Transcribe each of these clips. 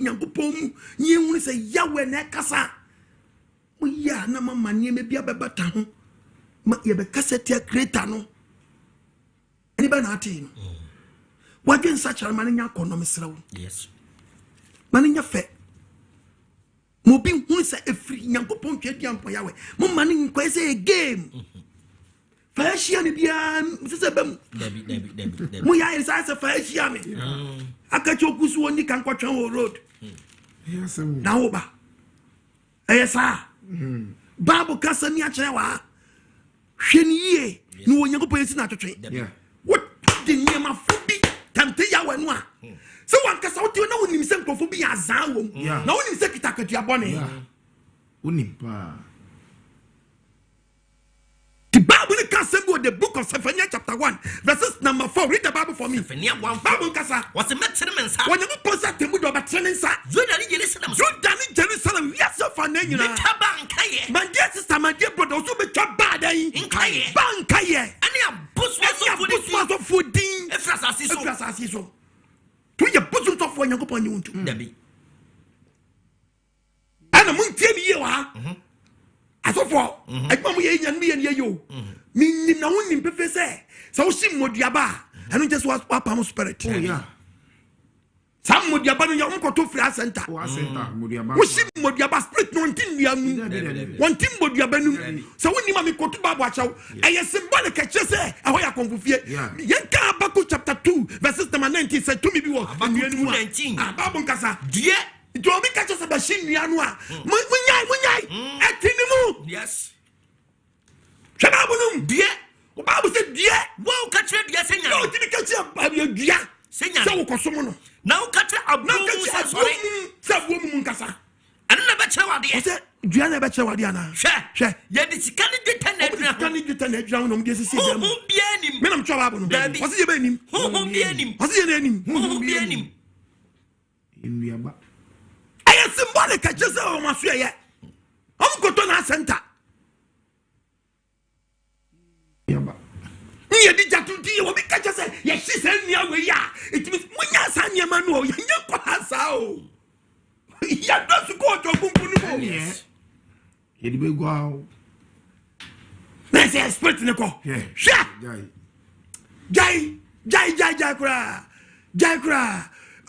Onyankopong ye hu say Yahweh na kasa mo ya na mama nie me bia bebata ho ma ye be kasa tia creator no eni ba na ate no wadwen sa chara mane nya kono mesrew Yes. mane nya fe mo bi hu say efri Onyankopong twedi ampo Yahweh mo mane nkwa say a game Fashia ni bia sese bam Debi. mo ya isa say fashia me akachoku so oni kan kwatwan wo road Yes, na wo ba esa Bible kasa ni a kire wa hweniye ni Onyankopong esi na twetwe yeah. what the nyema fudi tamte Yahweh no a so wan kasa wo na wonim se nkofo bi azan wo na wonim se kitakatu abone Unimpa. The Bible can say go the book of Zephaniah chapter 1 verses number 4. Read the Bible for me. Zephaniah 1 Bible kasa. What's the matter mensa? When you post that temu do batrenen sa. Jerusalem. Yes, your fan you know. My dear sister, my dear brother, also be job bad in Bankaye. Any a bus was of fooding. Efrasasi so. To your bosom of Onyankopong you to. Debi. And a moon tell me you are. As of all, I come here and me and you. Me na woni mpefe say. So she modiaba. I don't just was papa spirit. Oh yeah. Some modiaba no your uncle to free center. Oh, center modiaba. We see modiaba spirit no tin dia mu. One tin modiaba nu. So when you mami kotu babu achaw. Eye symbolic che say ahoy akonfufie. Yenka Habakkuk chapter 2 verses number 19 say to me be what? Habakkuk 2:19. Babu nkasa. Die. Do me catch us about shin nua a. Munyai. Etinimu. Yes. Shababunum. Die. O Bible say die. Wow, catch it, yes, senya. No, did catch you dia. Senya. So ko somo no. Now catch it up. Now catch you sorry. Say wo mu nkasa. And never tell what O say dia na be che wade ana. Hwe. Ye di sika ni deta na aduna. Kan ni deta na aduna no de sisi dem. Hu bia nim. Me nam twa Bible no. O say ye be nim. Hu bia nim. O say ye na nim. Hu bia nim. Inwiaba. Aye symbolic just o maso ye. O ko to na center. Yaba. Ye di jatuti ye wo be catch say ye si say nia we ya. It means munya sa nia ma no ye nya ko hasa o. Ya do su ko to kunkunu mo. Yes. Ye di be go out. Na say spirit ne ko. Yeah. Sha. Jai kura.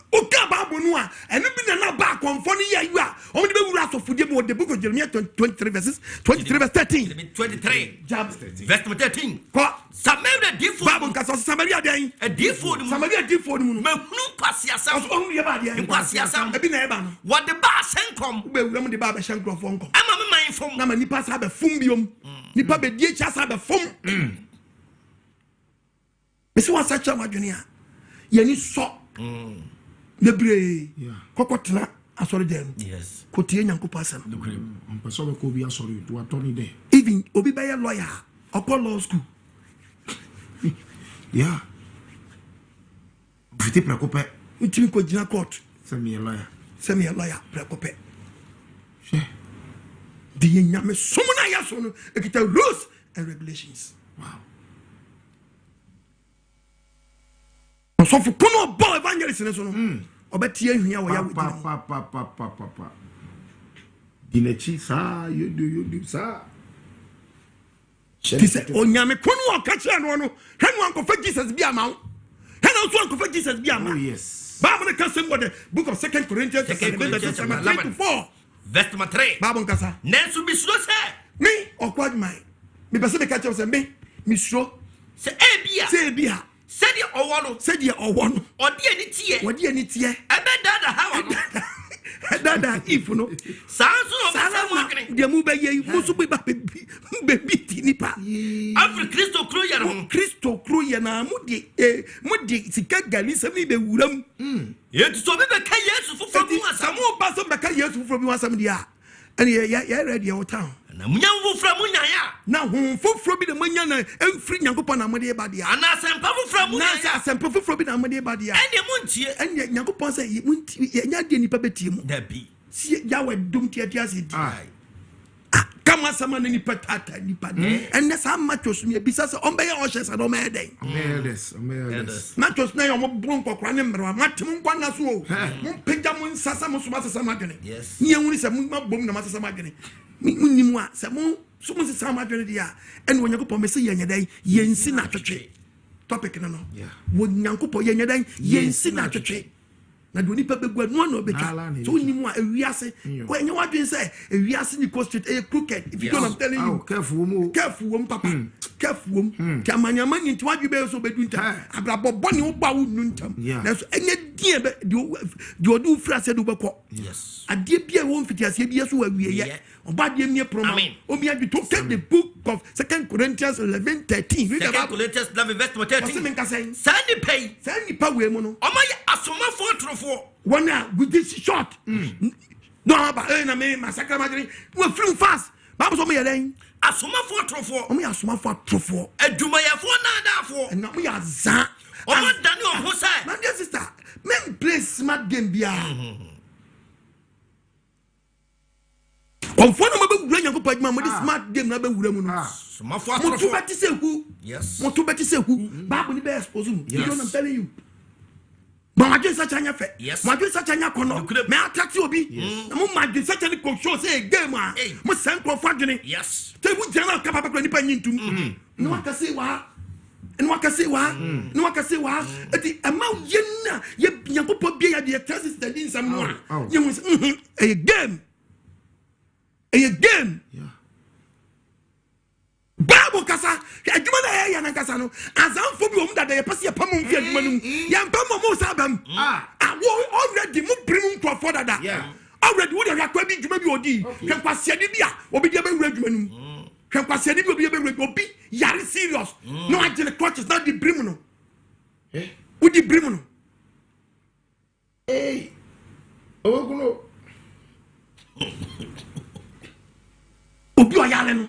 Oka Bible no a eno bi na ba konfo ne ya yu a o de be wura so fudie mo the book of Jeremiah 23 verse 13. 23. Jab Verse 13. ko Samaria difo. Bible ka so Samaria den. A difo. Samaria difo mu no. Mahunu kwasi asam. So onu ye ba de. Kwasi asam. E bi na e ba no. What the ba senkom. Be wura mo de ba be hyenkrofo nkom. Ama me man fom. Na ma nipa sa be fom biom. Nipa be die cha sa be fom. Besi wa sa cha wadwene a. Ye ni so. Nebre. Kokotena asori dem. Yes. Kotie Nyankopong asem. Mpaso be ko bi asori to atoni de. Even obi be lawyer, Okoh law school. Yeah. Fiti prekope. Utimi ko jina court. Semi a lawyer. Prekope. She. The nyame somona ya so no ekita rules and regulations. Wow. So for kono bo evangelist ne so no. Obetie ahua wo ya wo Pa. Dinechi sa you do sa. He said onyame kono o ka kire no no. Hwenu ankofa Jesus bi ama wo. Hwenu so ankofa Jesus bi ama. Oh yes. Bible can say what the book of 2 Corinthians chapter 3 Verse 3. Bible can say Nensu bi suro se. me Agyameng me person make catch say me suro Se ebia. Said the owo no. Odi ani tie. Ebe dada hawa no. Dada if no. Sanso no be mo de mu be ye musu be ba be ti nipa. Afri Kristo kro ye na mu de sika gali se mi be wuram. Ye to so be ka Yesu fufro bi wasam. Samu ba so be ka Yesu fufro bi wasam dia. And ya ready your town. Na munya fufro munya ya. Na hu fufro bi de munya na emfri Nyankopon na mo de ba dia. Ana sempa fufro munya. Na sa sempa fufro bi na mo de ba dia. Ene muntie. Ene Nyankopon say muntie nya de nipa betie mu. Da bi. Si ya we dum tie tie se di. kama sama ni patata ni pa and some machos me bisa se on be oshes and o me den machos na yo mo bron kokra ne mra matem nkwa na so mo pega mo nsasa mo so masasa madwene ni ehuni se mo mabom na masasa madwene munnimu a se mo so mo sasa madwene dia and Onyankopon me se yenyedan yensi na twetwe topic no Onyankopon yenyedan yensi na twetwe na do nipa begua no na obetwa so nimu a ewiase ko enye wadwen say ewiase ni coast street crooked if you don't I'm telling you careful papa careful tamanyama ni ntwadwe be so bedunta abrabo boni wo ba wo nuntam na so enye die be de odu frase do bekọ ade bia wo mfitiase bia so awie ye oba de mie promo omi adu to take the book of 2 Corinthians 11:13 read about Corinthians 11:13 sani pa we mu no omaye asomafo trofo one with this short no aba na me massacre madri we film fast bible so me yeden asomafo trofo omo ya asomafo trofo adumayefo na adafo na mo ya za omo dani omo say my dear sister men play smart game bia onfo no be wura Nyankopon adwuma mo di smart game na be wura mu no asomafo trofo mo tu beti seku yes mo tu beti seku bible ni be expose mu you know I'm telling you but I just such a fe. Yes. I just such a kono. Me attack you obi. Na mo ma such a ko show say game a. Mo sen ko fadwene. Yes. Te bu jana ka papa ko ni pa nyintum. No waka say wa. No waka say wa. No waka say wa. Eti ama ye na ye Nyankopon bia ya de thesis the din sam no a. Ye mo a game. A game. Yeah. Bible kasa adwuma na ya na kasa no azamfo bi omda da ye pese ye pam mfi adwuma no ya pam mo sabam already mo brim nkrofo dada already wo da akwa bi adwuma bi odi hwenkwase de bia obi de be wura adwuma no hwenkwase de bi obi be wura obi yare serious no agile clutches na di brim no wo di brim no oguno obi o yare no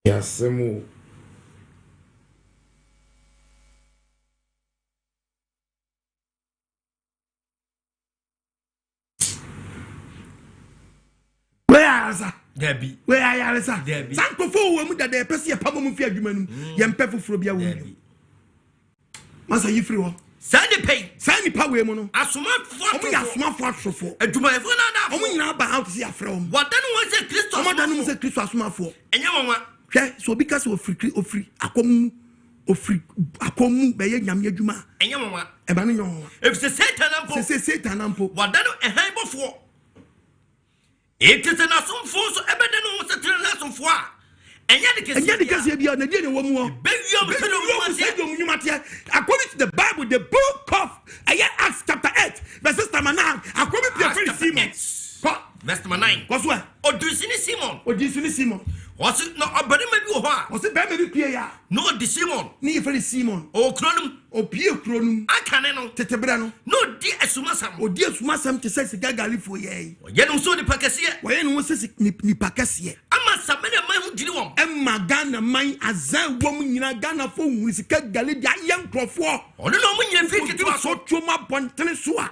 Yasemu where are Debbie where are sanko fo wo mu da da pese ye pam mo fi adwuma no ye mpe foforo bia wo masa yi free wo sani pa we mu no asomafo omo ya asomafo atrofo adumayefo na adafo omo nyina ba out see afre omo wadanu won se Kristo omo danu mo se Kristo asomafo enye wonwa hwe so bi ka se ofri akomu be ye nyam adwuma enye wonwa e ba no nyon if se Satan ampo wadanu ehan bofo etete na somfo so ebede no se tire na somfo a enye de kese bia na die ne wo mu according to the Bible, the book of Acts chapter 8 verse number 9, according to the Simon verse number 9 what's what odisini Simon what's it no abadi ma bi wo ha what's it be ma bi pie ya no di Simon ni fere Simon o kronum opie kronum akane no tetebra no no di esumasam odi esumasam te se gagalifo ye ye no so di pakase ye no se ni pakase ama samene man hu jiri won emma Ghana man azan wom nyina Ghana fo hu sika gali dia ye nkrofo ono no mo nyina fi kitu so twoma bontene so a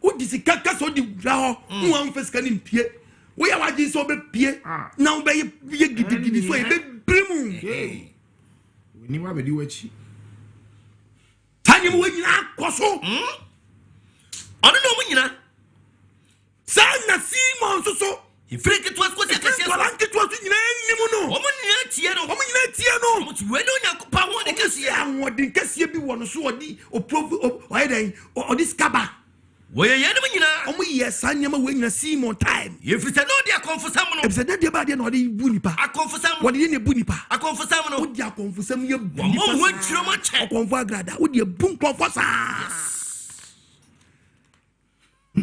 odi sika ka so di wura ho no am fesika ni mpie we ya waji so be pie na wo be ye gidigidi so e be brimu we ni wa be di wachi tani mo nyina akoso ono no mo nyina sana Simon so ifreke to asko se kase balanke to aso nyina nimu no omo nyina tie no omo ti we no Onyankopon ho de kase anwodin kase bi wo no so odi oyeden odi skaba we ye no nyina omo ye sanyama we nyina Simon time ifrite no de akonfusam no ebise de ba de no odi bu nipa akonfusam odi ne bu nipa akonfusam no odi akonfusam ye bu nipa mo ho chiro ma che akonfu agrada odi bu nkrofo sa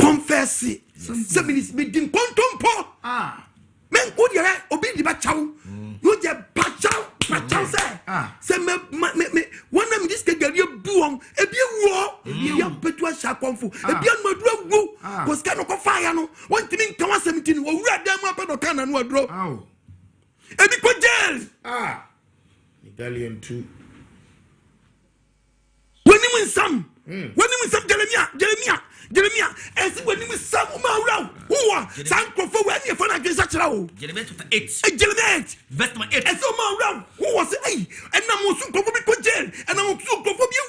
confess se me din kontompo men ko de obi di ba chaw no je ba chaw se me wona me diske gari bu on ebi wo ya betu asha konfu ebi an maduro wu ko ska no ko fire no won timi nkan wa 17 wo wura dem apa do kana no aduro ebi ko jail Italian too we some. When you some Jeremiah, as when you some who are Sanko for when you find a Satrao. Jeremiah 8. Jeremiah 8. Verse 8. And so who was it? And I'm also go for jail, and I'm also go for you.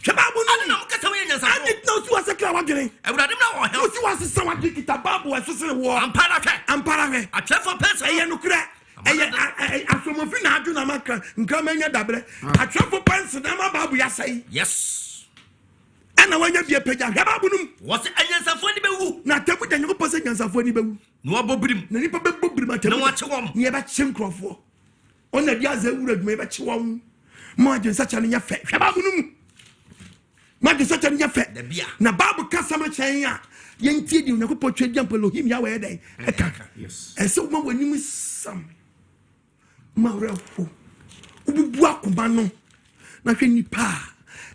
I did not was a crowd getting. I would have known how you was someone did a babu as a war. I'm parame. I travel person. I am crack. I from a fin, I do not make and come in your double. I travel pants and I'm a babu. Say yes. And I want you to be a page. What's the answer for the not tell me that you possess yourself for the no bobrim. No watch one. Never chim for. On the Yaza would make a chihuahua. More than such an effect. Not such an effect. The beer. Now, Babu Cassama Chaya. Yensi, you never put your jump below him Yahweh day. Yes. And so when you miss some Maurelfo, Ubuakumano, nothing pa,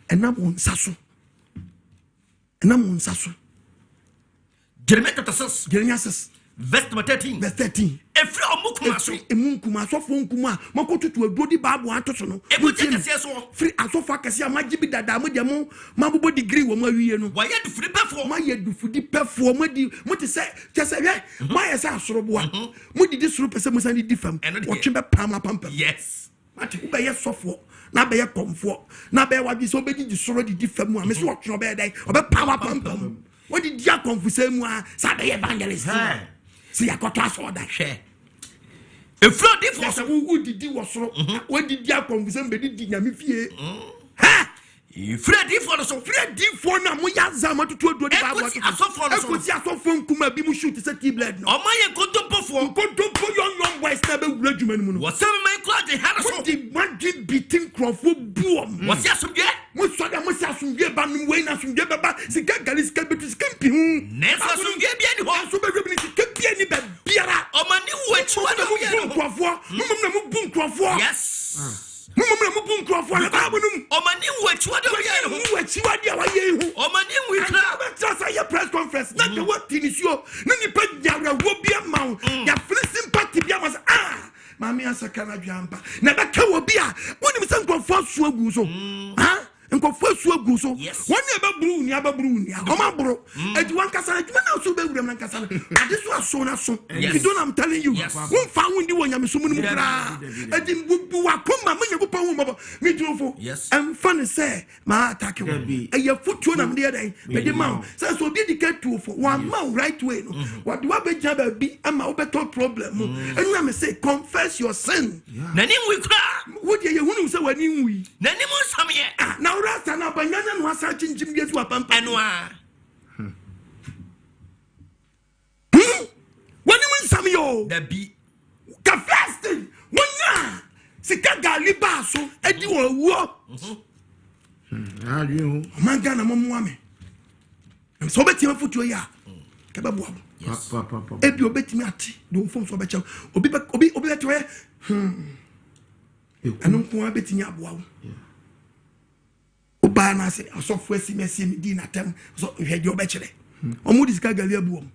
and I'm on Sasso. And I'm on Sasso. Jeremiah says, verse 13. Verse 13. Every Munkuma, so Funkuma, Moko to a body babu Antosono. Free as so far as Majibi that Damodiamo, Mabu degree, Wama, why you free before my head for the perform, what to say, just say, my ass, Robo, what did this represent any different and watching a Pama Pumper? Yes. What by a software, not by a comfort, not by what is already destroyed the different one, Miss Watch no bad or a Pama Pumper. What did Jacob for same one, Saturday evangelist? See, I got us all that share. A flood difference who did you was so when did Jacob for somebody did Yamifie? Ha! Freddy for us, Freddy for Namuyazama to do the Bible. I saw from Kuma Bimu shoot to set blood. Oh, my good for young boys never regimen. Was some man called the Harrison? One did beating Crawford boom. Was yes, again? What sort of must have some get Banu Wayne as from Gebaba, Sigalis Capital Skimping. Never soon get any one, so very any Biara. Oh, my new witch, what a Crawford. Boom Crawford. Yes. Oh, my new witch, what do you oh, my new witch, just a press conference. Not the what is your Nini Yara will be a mount. Your free sympathy was Mammy Asakana Jampa. Never can be a one of some first swag, huh? And go first swag, yes. One never brew, Omabro, and one Casana, also be with Casana. This was so not so. If you don't, I'm telling you, won't found you when I'm assuming. I didn't come, my power, me too. Yes, and funny say, my attack will be a foot to them the other day, but the mount says so dedicate to for 1 month right way. What do I be job be a better problem? And let me say, confess your sin. Nani we cry. What do you say when you we? Nani was some here. Now Rasta na Banana was searching Jim get to a pump and when you win some yo, the be Cafastin, one ya, Sikaga Libaso, and you will walk. How do you, Mangana Momwame? I'm so betting for 2 years. Kababu, if you bet me at don't form so better, Obi, I don't want betting up. Obana say, I saw first Messi Medina Tem, so you had your bachelor. Omudis Kagalia boom.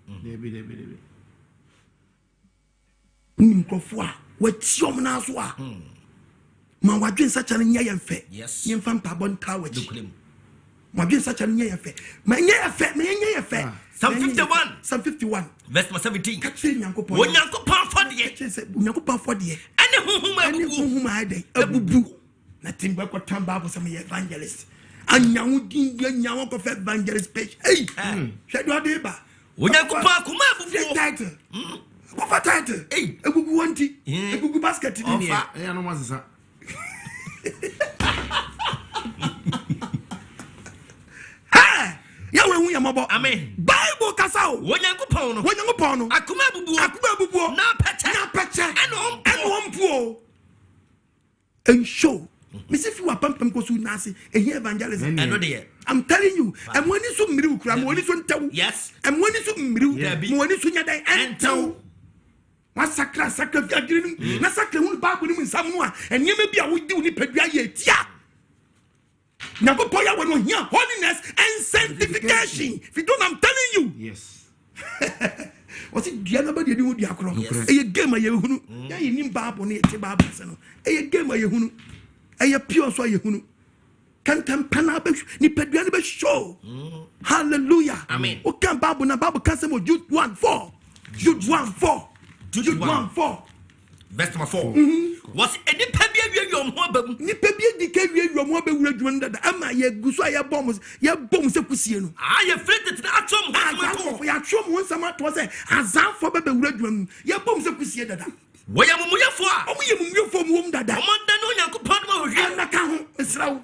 Nkofwa wetiom na so a ma wadwen sacha ne nya yemfe yes yemfa mpabon ka wachi wadwen sacha ne nya yemfe ma nya yemfe Psalm 51 verse 17 katri Onyankopong fodie ene huhuma ade abubu na timba ko tamba bo some evangelist anyawo din nyawo ko evangelist page hey shedo ade ba Onyankopong kuma abubu title Cover title. Hey, a good one tea. A good basket. I know what's that. Ha! Yawe we am about. Amen. Bible Casao. Onyankopong. Akuma bubu. Na pecha. And poor. And show. Miss if you are pumping Kosu Nasi, and here evangelism. I'm telling you, and when you so miru, I'm when you tell. Yes. And when you so miru, when you so yada and tell. Massacre, sacrifice, massacre, who Bible in Samoa, and you may be a would do the Pedria yet. Now, Poya will hear holiness and sanctification. If you don't, I'm telling you. Yes. Was it the other body do the acro? A game of Yahoo, a nim Bible near Tibabu, a game of Yahoo, a pure so Yahoo. kantem pana be ni pedua be show. Hallelujah. Amen. O kan Bible na Bible kan say mo Jude 1:4. Jude 1:4. Jude 1:4. Verse number 4. Was any pebia your mobile? Ni pebia di ke wie your mobile wura dwon dada ama ye guso ya bom se kusie no. I afraid that atom ya twom won sama to say azanfo be wura dwon ya bom se kusie dada. Wo ya mumuyefo a o ye mumuyefo mu dada. Omonda no Onyankopong ma hwe. Emeka ho esrawo.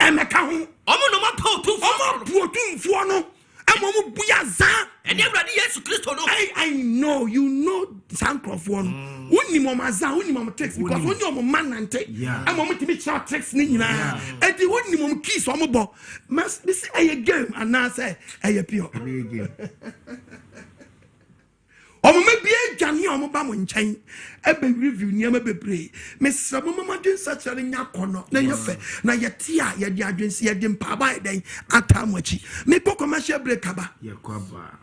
Emeka ho. Omo no ma pa otumfo no. Amomu buyaza. And everybody yes Christ no. I know you know sankrofo no. Woni mo maza, woni mo text because woni mo manante. Amomu timi chat text ni nyina. Edi woni mo kiss omo bo. Mas this a game and now say a pure. Omo me bia dwane omo ba mo nchen. Ebe review niam bebre. Me sabo mama dwen sachere nya kono. Na ye fe. Na ye tia ye di adwensi ye di mpa ba den atamochi. Me ko commercial break aba. Ye kwaba.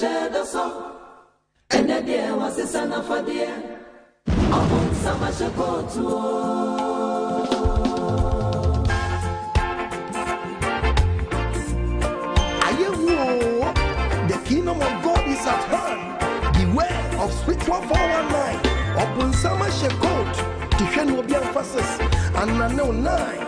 The song, and the dear was a son of a dear. Among some I shall go to. The kingdom of God is at hand. Beware of sweet 419. Upon some I shall go to Shen will be emphasis. And I know 9.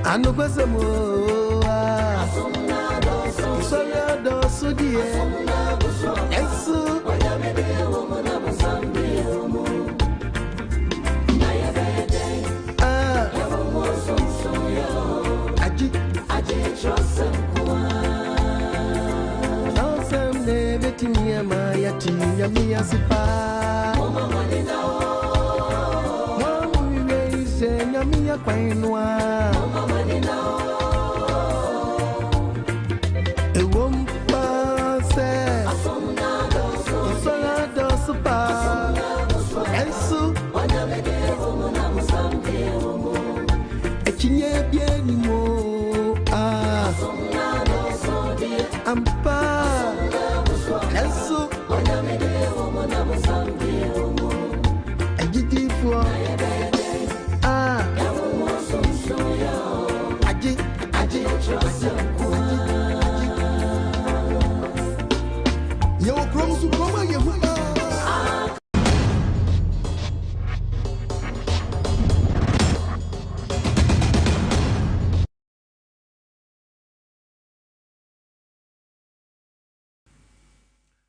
Anu kwasemo Soya do sudie Yesu Aji Awesome neveti niyama yati Yamiya sipa Mwamu ise Yamiya kwa inwa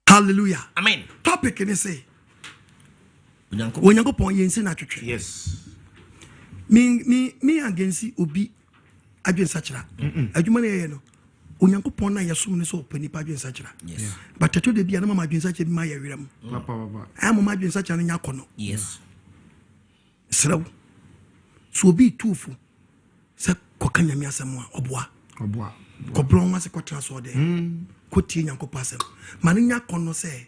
Hallelujah. Amen. Topic can you say? Onyankopong Yensi na Atwetwe. Yes. Me against obi adwen sachira. Adwuma na ye no. Onyankopong na yesum ne so opani pa adwen sachira. Yes. But to de bia na mama adwen sachira bi ma ye wiram. Papa. Am mama adwen sachira nya kono. Yes. Sraw. So obi tufu. Se kokanya mi asem a oboa. Ko blon se kwatra so de. Ko tie Nyankopong asem. Ma nya kono se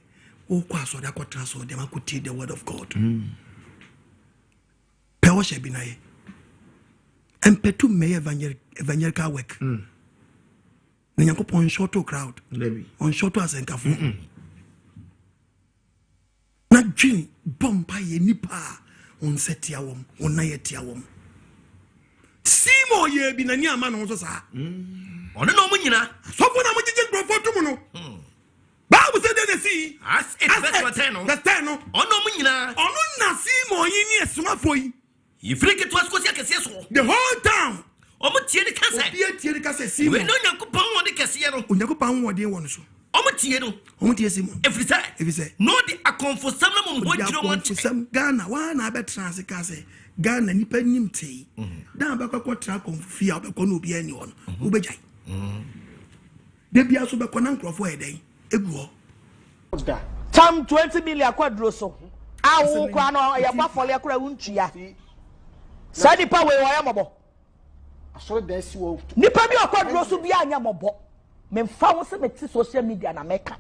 o kwa so de kwatra so de ma ko tie the word of God. Pe wo she bi na ye. Empetu me evangelical work. Na Nyankopong short to crowd. On short to asenkafo. Na dwin bompa ye nipa on setia wom, on na ye tia wom. Simo ye bi na ni ama no so sa. Ono no mo nyina. So for na mo jije grofo to mo no. Bible say they see. As it verse 10 no. Verse 10 no. Ono mo nyina. Ono na simo yi ni esumafo yi. Ifrike to askosia kese so. The whole town. Omo tie ne kase. Obi tie ne kase simo. We no Onyankopong won de kese no. Onyankopong won de won so. Omotie no. Omotie sim. Every say. No the akonfo sam na mo hojiro mo sam Ghana wa na betra se ka se Ghana nipa nim tei. Dan ba kwakwa tra konfia obekọ no obi ani ho no. Obejai. De bia so bekọ na nkrofo eden egu ho. Tam 20 million kwadro so. Awu kwa no ya kwa fole akura wuntua. Sa nipa we wo ya mobo. Asore da si wo. Nipa bi akwadro so bi anya mobo. Memfa wo se meti social media na meka.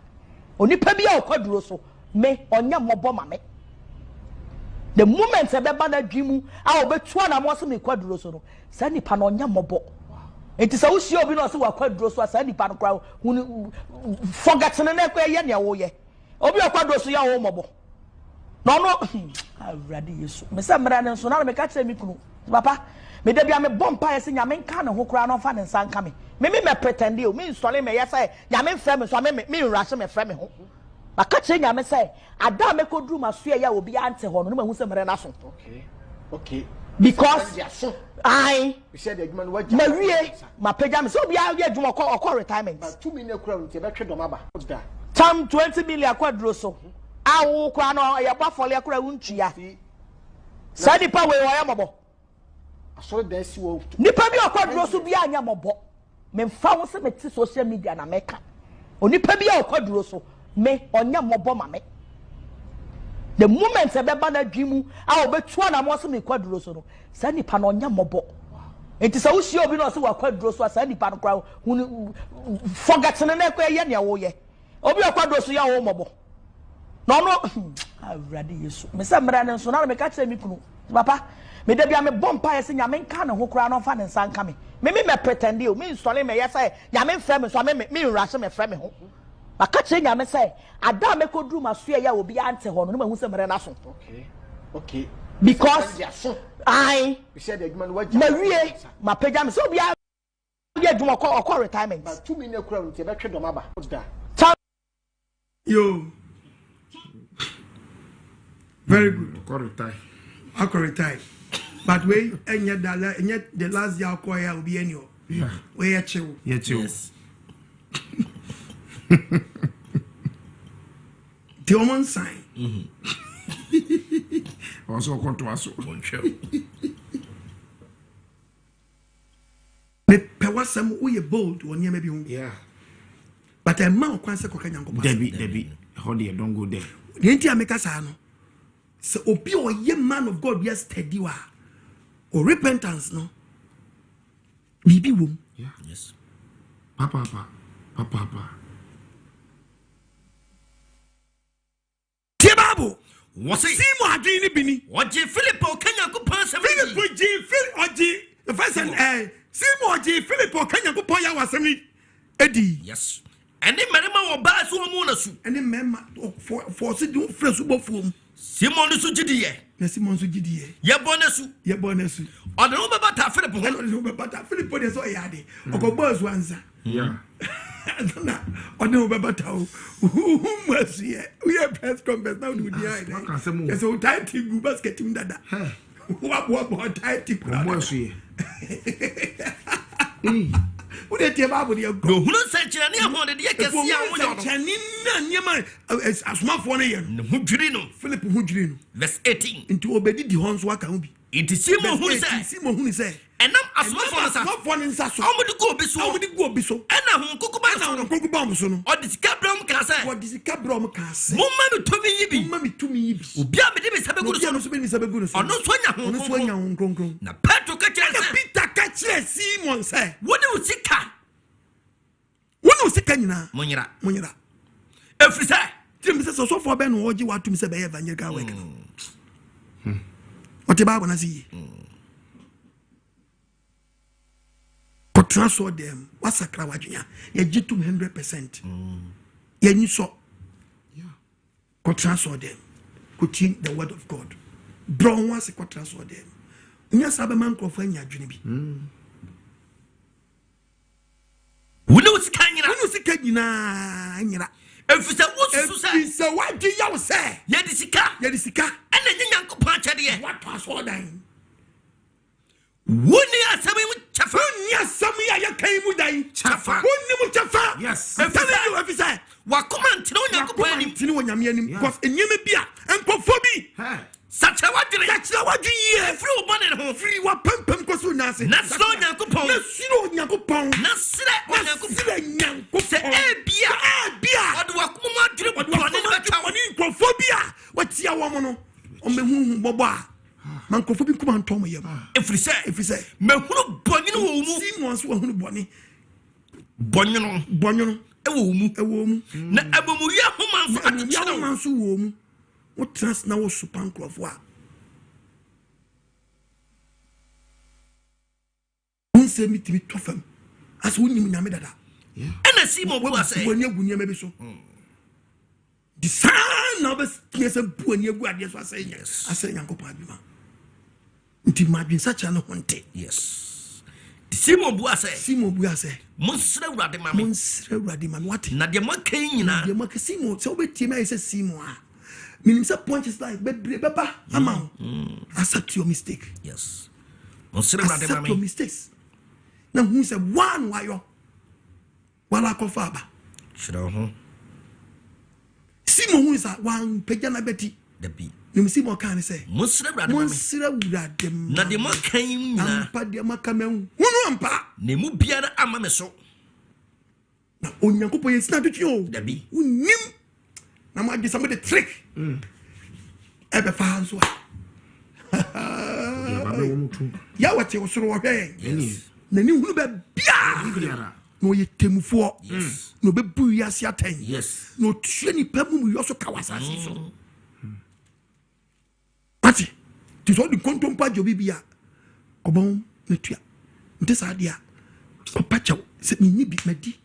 Onipa bi akwadro so me onya mobo ma me. The moment e beba na dwimu a obetua na mo se me kwadro so no. Sa nipa no onya mobo. Enti sa wo si obi no se wa kwadro so sa nipa no kra forget na kwa ye ne wo ye. Obi akwadro so ya wo mobo. No awrade yesu me se mra ne so na me ka kire mi kunu papa me da bia me bompa ye se nyame nka ne ho kura no fa ne nsa nka me me pretend o me install me ye say nyame frɛ me so me rush me frɛ me ho ba ka kire nyame say ada me kodru maso ya obi ante ho no me hu se mra na so okay because I we said the adwuma no wagya na wie ma pagya me so obi a ye adwuma okọ retirement but 2 million kura nti be twe dom aba tam 20 million kwadro so awu kwa no ya ba fole akura wuntua sa nipa we wo ya mobo asore da si wo nipa bi akwadro so bi anya mobo memfa wo se meti social media na meka onipa bi akwadro so me onya mobo ma me the moment e beba na dwimu a obetua na mo se me kwadro so no sa nipa no onya mobo enti sa wo si obi no se wa kwadro so sa nipa no kra forget na kwa ye ne wo ye obi akwadro so ya wo mobo no awrade yesu me se mra ne so na me ka kire mi kunu papa me da bia me bompa ye se nyame nka ne ho kura no fa ne nsa nka me me pretend o me install me ye say nyame frɛ me so me rush me frɛ me ho ba ka kire nyame say ada me kodru maso ya obi ante ho no me hu se mra na so okay because I we said the adwuma no wagya na wie ma pagya me so obi a ye adwuma okọ retirement but 2 million kura nti be twe dom aba yo very good. I could retire. But we the last year I will be any. Yeah. We are chill. Yeah, chill. Yes. The woman sign. Also come to us. Me pewasam we bold when you maybe. Yeah. But a man can't say Onyankopong. Debbie. Hold there, don't go there. The entire make us ano. So obi o ye man of God yesterday wa or repentance no bibi wom. Yeah. Yes. Papa. Tie Bible. What say? See mo adwin ni bini. Oje Philip Onyankopong se Philip the first and see mo oje Philip Onyankopong ya wasemi edi. Yes. And the merema wo ba so mo na su. And the memma for sit do fresh bofum. Simon su gidiye. Na Simon su gidiye. Ye bonesu. O de no be bata Philip ho. O de no be bata Philip de so yade. Okobo asu ansa. Yeah. Na o de no be bata o. Who must ye? We are press conference now do the eye. Yes o tight gu basket him dada. What tight gu. O mo asu ye. Wo de tie Bible de go. No hunu se kire ne ho de de kesi a wo yo. Chani na niema asomafo ne ye. Ne hu dwiri no. Philip hu dwiri no. Verse 18. Into obedi di ho nso aka hu bi. It is Simon hunu se. Enam asomafo ne sa. So. Omudi go obi so. Ena hu kokuba so no. O de sika brom ka se. O de sika brom ka se. Mumma mi tumi yibi. Obi a me de me sabe gudu so. No so be me sabe gudu so. Ono so nya ho kronkron. Na Petro ka kire se. Peter ka kire Simon se. Wodi usika. Wonu sika nyina. Munyira. Efisa. Tim se so for be no oji watum se be evangelical work no. What Bible na see. But transfer them. What's a crowd? You get 100%. You need so. Yeah. Could transfer them. Could change the word of God. Brown was a could transfer them. You sabe man ko fa nya adwene bi. Wonu sika nyina. Efisa wosusu say. Efisa wadi yaw say. Ye di sika. Ene Onyankopong achade. What transfer them? Woni asami mu chafa. Woni asami ya kai mu dai. Chafa. Woni mu chafa. Yes. I'm telling you, Efisa. wa comment no Onyankopon anim tini wo nyame anim because enyeme bia enkofobi sacha wadire ye free obone ho free wa pempem koso nase na sro Onyankopon na sire Onyankopon se ebia wadu wakumu adire bone ne beta woni nkofobia watia wo mo no o mehuhu bobo a man kofobi kuma ntom yam efrise mehunu bone no wo mu Simon so hunu bone bone no ewo mu na abomuye homanfo atchero manso wo mu wo trans na wo supan krofo a unse mi timi tofam as wo nyim nyame dada ena Simon bu ase wo nya gunya ma bi so di san na be kiese bu anya gu ade so ase nya ase Nyankopon adwuma nti madwin sacha no honte Simon bu ase Monsre urade mame what na de makan nyina de mak Simon so betie me say Simon a minim say punches like beba ama accept your mistake Monsre urade accept your mame mistakes na hu say one wayo wala kofa ba shira ho Simon hu say one pagya na beti da bi nim Simon kan say Monsre urade mame na de makan nyina ampa de makamen hunu ampa ne mu biara ama me so na Onyankopon Yensi na tutio da bi unim na ma gbe some the trick ebe fa hanso ya wate osoro wo hwe na ni hunu be bia no ye temufo no be bu yasi atan no tue ni pamu yo so kawasasi so ati ti so di kontompa jobi bia obon na tua nte sa dia papa chaw se mi bi madi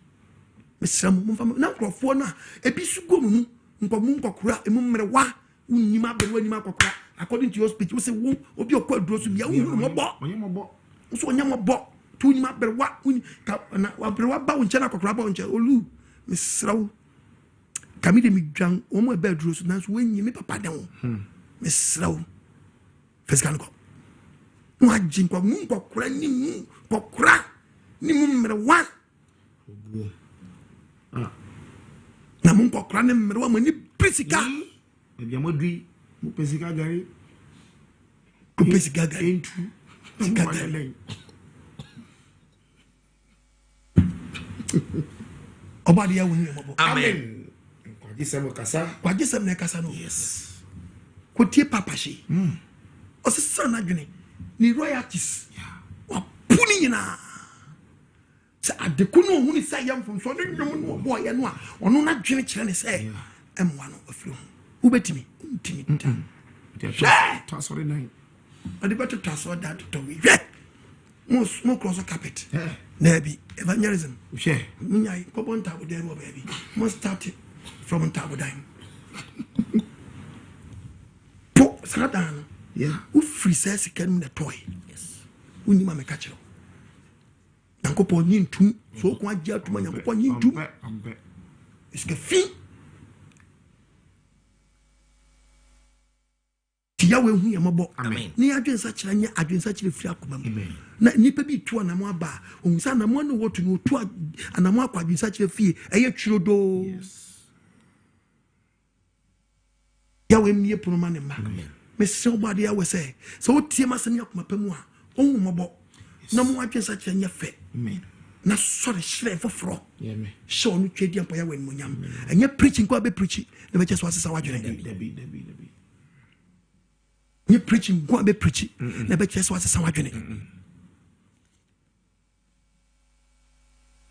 mesra mo mfa na nkrofo na ebi sugo mu nkokura emu mrewa unyima beru anima kokura according to your speech we say wo obi okwa duro so bia wo mo bo so onya mo bo tu unyima berewa na wa berewa ba wo nche na kokura ba wo nche olu mesra wo kamide mi dwan wo mo be duro so na so wenyi me papa den wo mesra wo physical ko wa jin ko mu kokura ni mu kokura ni mu mrewa na mun kokra ne mmerwa mani prisika bia modui mu pesika gari ku pesika gari entu gari obadi ya woni mobo amen kwagisem ne kasa no ko tie papa shi o se sana dwene ni royalties wa puni nyina sa adekuno huni sa yam fun so no nwom no boy no a ono na dwene kire ne say emwa no afiro wo betimi ntimi ta sorry nine ade beto ta so that to we mo cross carpet na bi evangelism she nyai ko bon ta there wo baby mo start from table dime po sradan wo free say sikan na toy woni ma me ka kire Nyankopon nyintum so ko agya tuma Nyankopon nyintum est-ce que fin tiawe hu yamabo ni adwensa kira nya adwensa kira firi akoma na nipa bi tu anamo aba onsa anamo no wotu no tu anamo akwa adwensa kira fie eye twirodo yawe mie proma ne ma me se obade yawe se so tie masani akoma pamu a onwu mobo na mo adwensa kira nya fe na sorry shire foforo show no twedi ampa yawe ni monyam enye preaching ko abe preaching na be cheso asesa wadwene you preaching go be preaching na be cheso asesa wadwene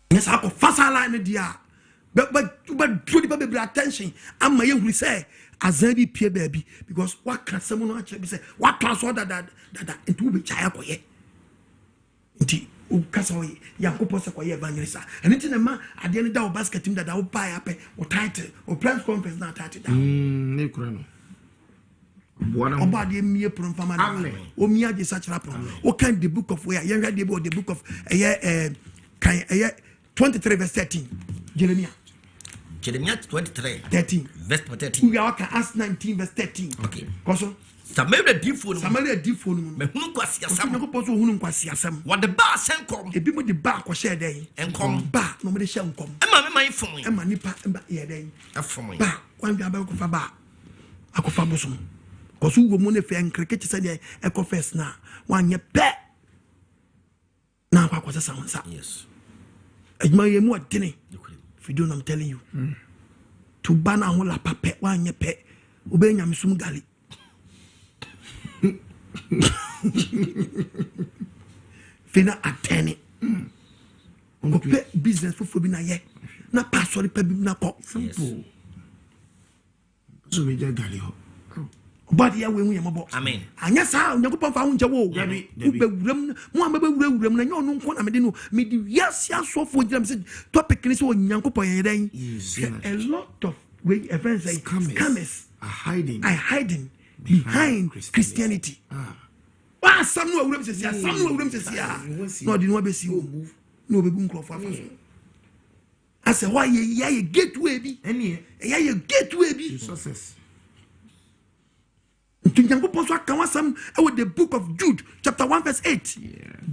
yes ako fasala ne dia but do the be attention am ye huri say azabi pie baby because what can someone actually be say what transfer that into be chaya koye nti o kasa o Yankopon se koye evangelist and nti na ma ade ne da o basket team da o buy up o title o press conference na title da ne kura no o ba de mie pro fama na o mi age search rap o kan the book of where yen read the book of kan 23 verse 13 Jeremiah Jeremiah 23 13 verse 13 we are Acts 19 verse 13 okay koso Samaria difo no me hunu kwasi asam Onyankopɔn so hunu kwasi asam what the bar senkom ebi mo de ba ko share den enkom ba no mo de share nkom ema me man fon ema nipa ye den afon ba kwan bi abeko fa ba akofa bosom koso wo mo ne fe nkreke ti se de eko first na wanye pe na akwa kwasa sansa yes adwuma ye mu odene video I'm telling you to bana ho la pape wanye pe obenya mesum gali fina atene ope business for bi na ye na password pa bi na ko simple so we just gali ho but ya we hu ye mobo amen anya sa Onyankopɔn fa hu nje wo be wuram mo am be wuram na nyo no nko na me de no me di yes asofo giram se topic ni se Onyankopɔn ye den a lot of we events like scammers are hiding behind Christianity. Wa sam no awuram sesia sam no awuram sesia no di no be si o no be bu nkrofo afa ase why ye gateway bi any ye gateway bi success Onyankopɔn so aka wasam with the book of Jude chapter 1 verse 8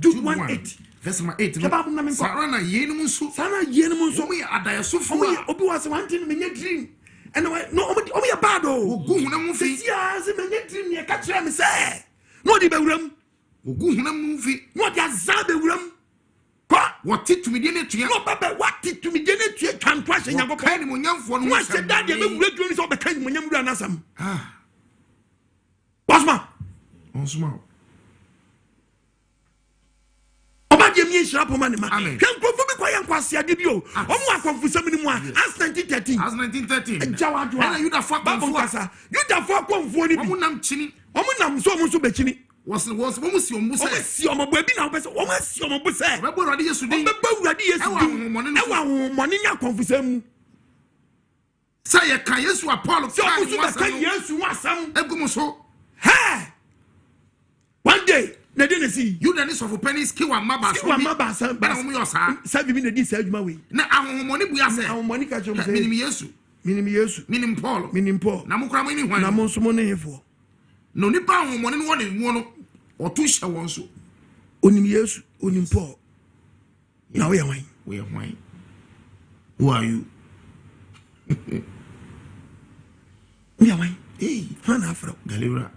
Jude 1:8 verse 8 Sarana yenum nso mo ye adayesofo obi was one thing me dream and no omo ye bad o ogu hunam fi sia se me dream ne ka kire me say no di bewuram ogu hunam fi no di azan bewuram ko what to me dey netua no baba what to me dey netua twanto ahye Onyankopɔn kai ni mo nyamfo no wa se da de bewura dwoni so be kan mo nyamura nasam ah Osman Oba de mi nhira poma ne ma hwe nkrofo bi kwa yankwase ade bi o omo akonfusam ni mu a as 1913 jawadwa na yuda fa kasa yuda fa konfo ni bi omo nam chini omo nam so omo so be chini was omo si omo se omo si omo bo bi na omo se omo si omo bo se be bo rade yesu din be wurade yesu din e wa homone nya konfusam mu say ye kan yesu apollo so omo so be kan yesu wasam egum so hey one day na dey na see you then of pennies kiwa maba so ba na mo yo sa sabi mi na di sa adwuma we na ahomoni bu ya se ahomoni ka chom se minim yesu minim paul na mo kra mo ni hwan na mo nso mo ne hefo no nipa ahomoni no woni mu no otu hye won so onim yesu onim paul na we hwan who are you we hwan hana afro galera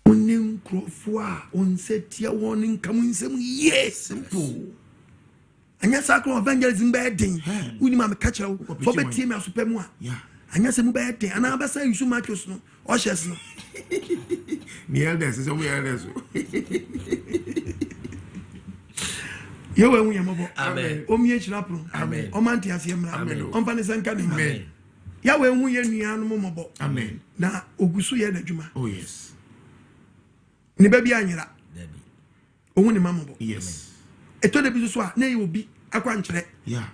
onim krofo a onsetia won nkam nsem ye simple anya sakro evangelism be den unim am ka kire wo fo betie me asopam a anya se mu be den ana ba sa yusu matthews no o shes no the elders so we elders ye we hu yemobo amen o mi echira pro amen o manti ase mra amen o mfa ne sanka ne amen ya we hu ye nuanu mobo amen na ogusu ye na dwuma oh yes ni ba bi anyira dabi ohun ni mamobo yes eto de bi so a na ye obi akwa nkyere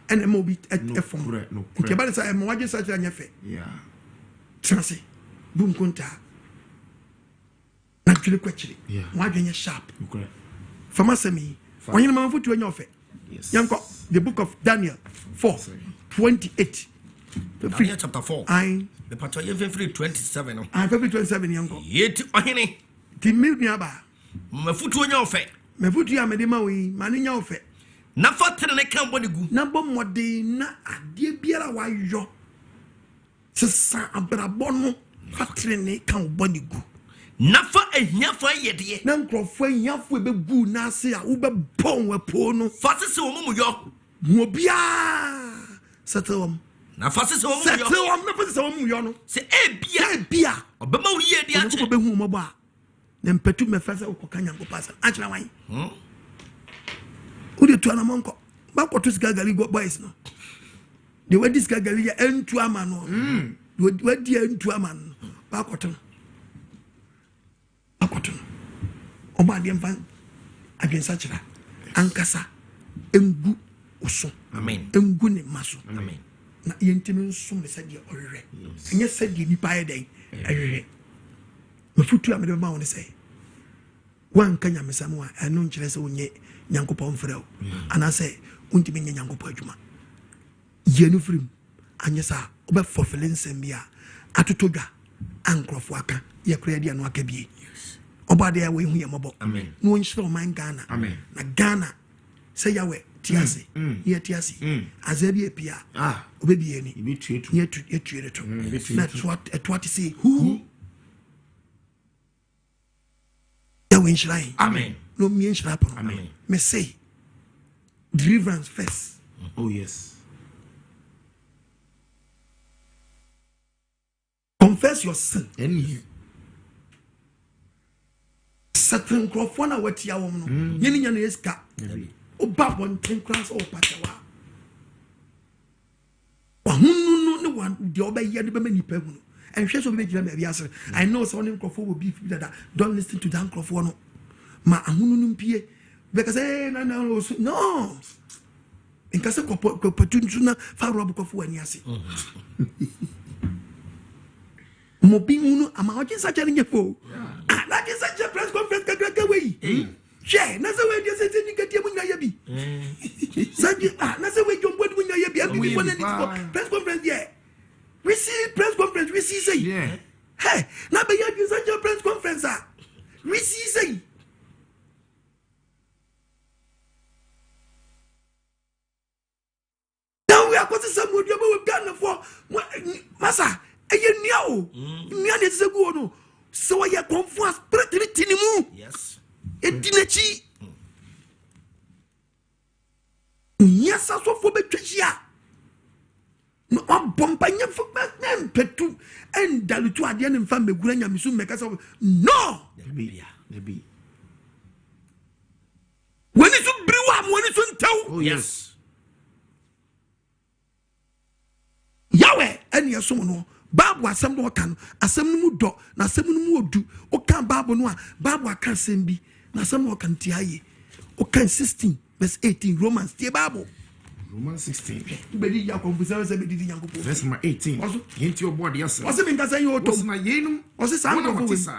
ene ma obi efom nke ba sa e mo waje sa kira nyefe trase bu nkonta na twele kwachiri waje nye sharp famasemi onye ma mfutu onye ofe yanko the book of Daniel 4:28 Daniel chapter 4 I the part of February 27 no February 27 yanko yeti ohene ti milk aba mafutu onye ofe mafutu ya medema we manu nya ofe na fatere ne kan boni gu na bom mode na ade biara wa yo sesa abrabọ no fatere ne kan boni gu na fa ahiafo ayede na nkrofo ahiafo be gu na ase a wo be pon wapo no fasese wo mu yo mo bia setewom na fasese wo mu yo setewom na fasese wo mu yo no se ebia obema wo ye dia ko be hu mo ba na mpatu me fasa ko kanya ko pasa achira wan udi tu ana monko ba ko to sika gali go boys no de wadi sika gali ya entu ama no wadi entu ama no ba ko to o ba de mfa agensa chira ankasa engu oso amen engu ne maso amen na yentimi nso me sade orere enye sade ni pa yeden ehwe mafutu amede ma woni say wan kanya mesamu a enu nkyere se onye Nyankopɔn frɛ ana sɛ untimi nya Nyankopɔn adwuma yenu frim anyesa obe fulfilling sembia atutodwa ankrofo aka ye kura dia no aka bie oba de we hu ye mobo amen no nshiro man Ghana amen na Ghana say yawe tiase ye tiase azabi epia obe bie ni ye tuere to na what say who yawe nshira amen no mi nshira po amen me say deliverance first. Oh yes. Confess your sin. Any certain crofona what ya woman. Yeni yana eska. O babon 10 crowns or patawa. No one the obey yet be many people. And she should make them answer. I know someone crofo will be that don't listen to that crofona. Ma ahunun pie because no. In case of opportunity for rob crofo and yasi. Mobi unu amawaje sa challenge fo na je sa press conference kakaka we she na se we je se ni katie munya ya bi sa je na se we jombo ni munya ya bi abi wona ni press conference there we see press conference we see say hey na be ya ju sa press conference we see say now we are going to some we done for masa eye niao nia de se go no so we confirm spirit ni mu yes edinachi yes so fo betwia no bomba nya fo na petu en dalutu ade ne mfa megura nya misu meka so no there be when it briwa when it ntaw oh yes yawe en yeso no Babu asem no kan asem no mu do na asem no mu odu o kan babu no a babu aka asem bi na asem no kan tiaye o kan 16 verse 18 Romans tie babu Romans 16 bedi ya konfusa se bedi Onyankopong verse 18 yenti obodi yasa wase bin kasa yo to wase na yenum wase sa no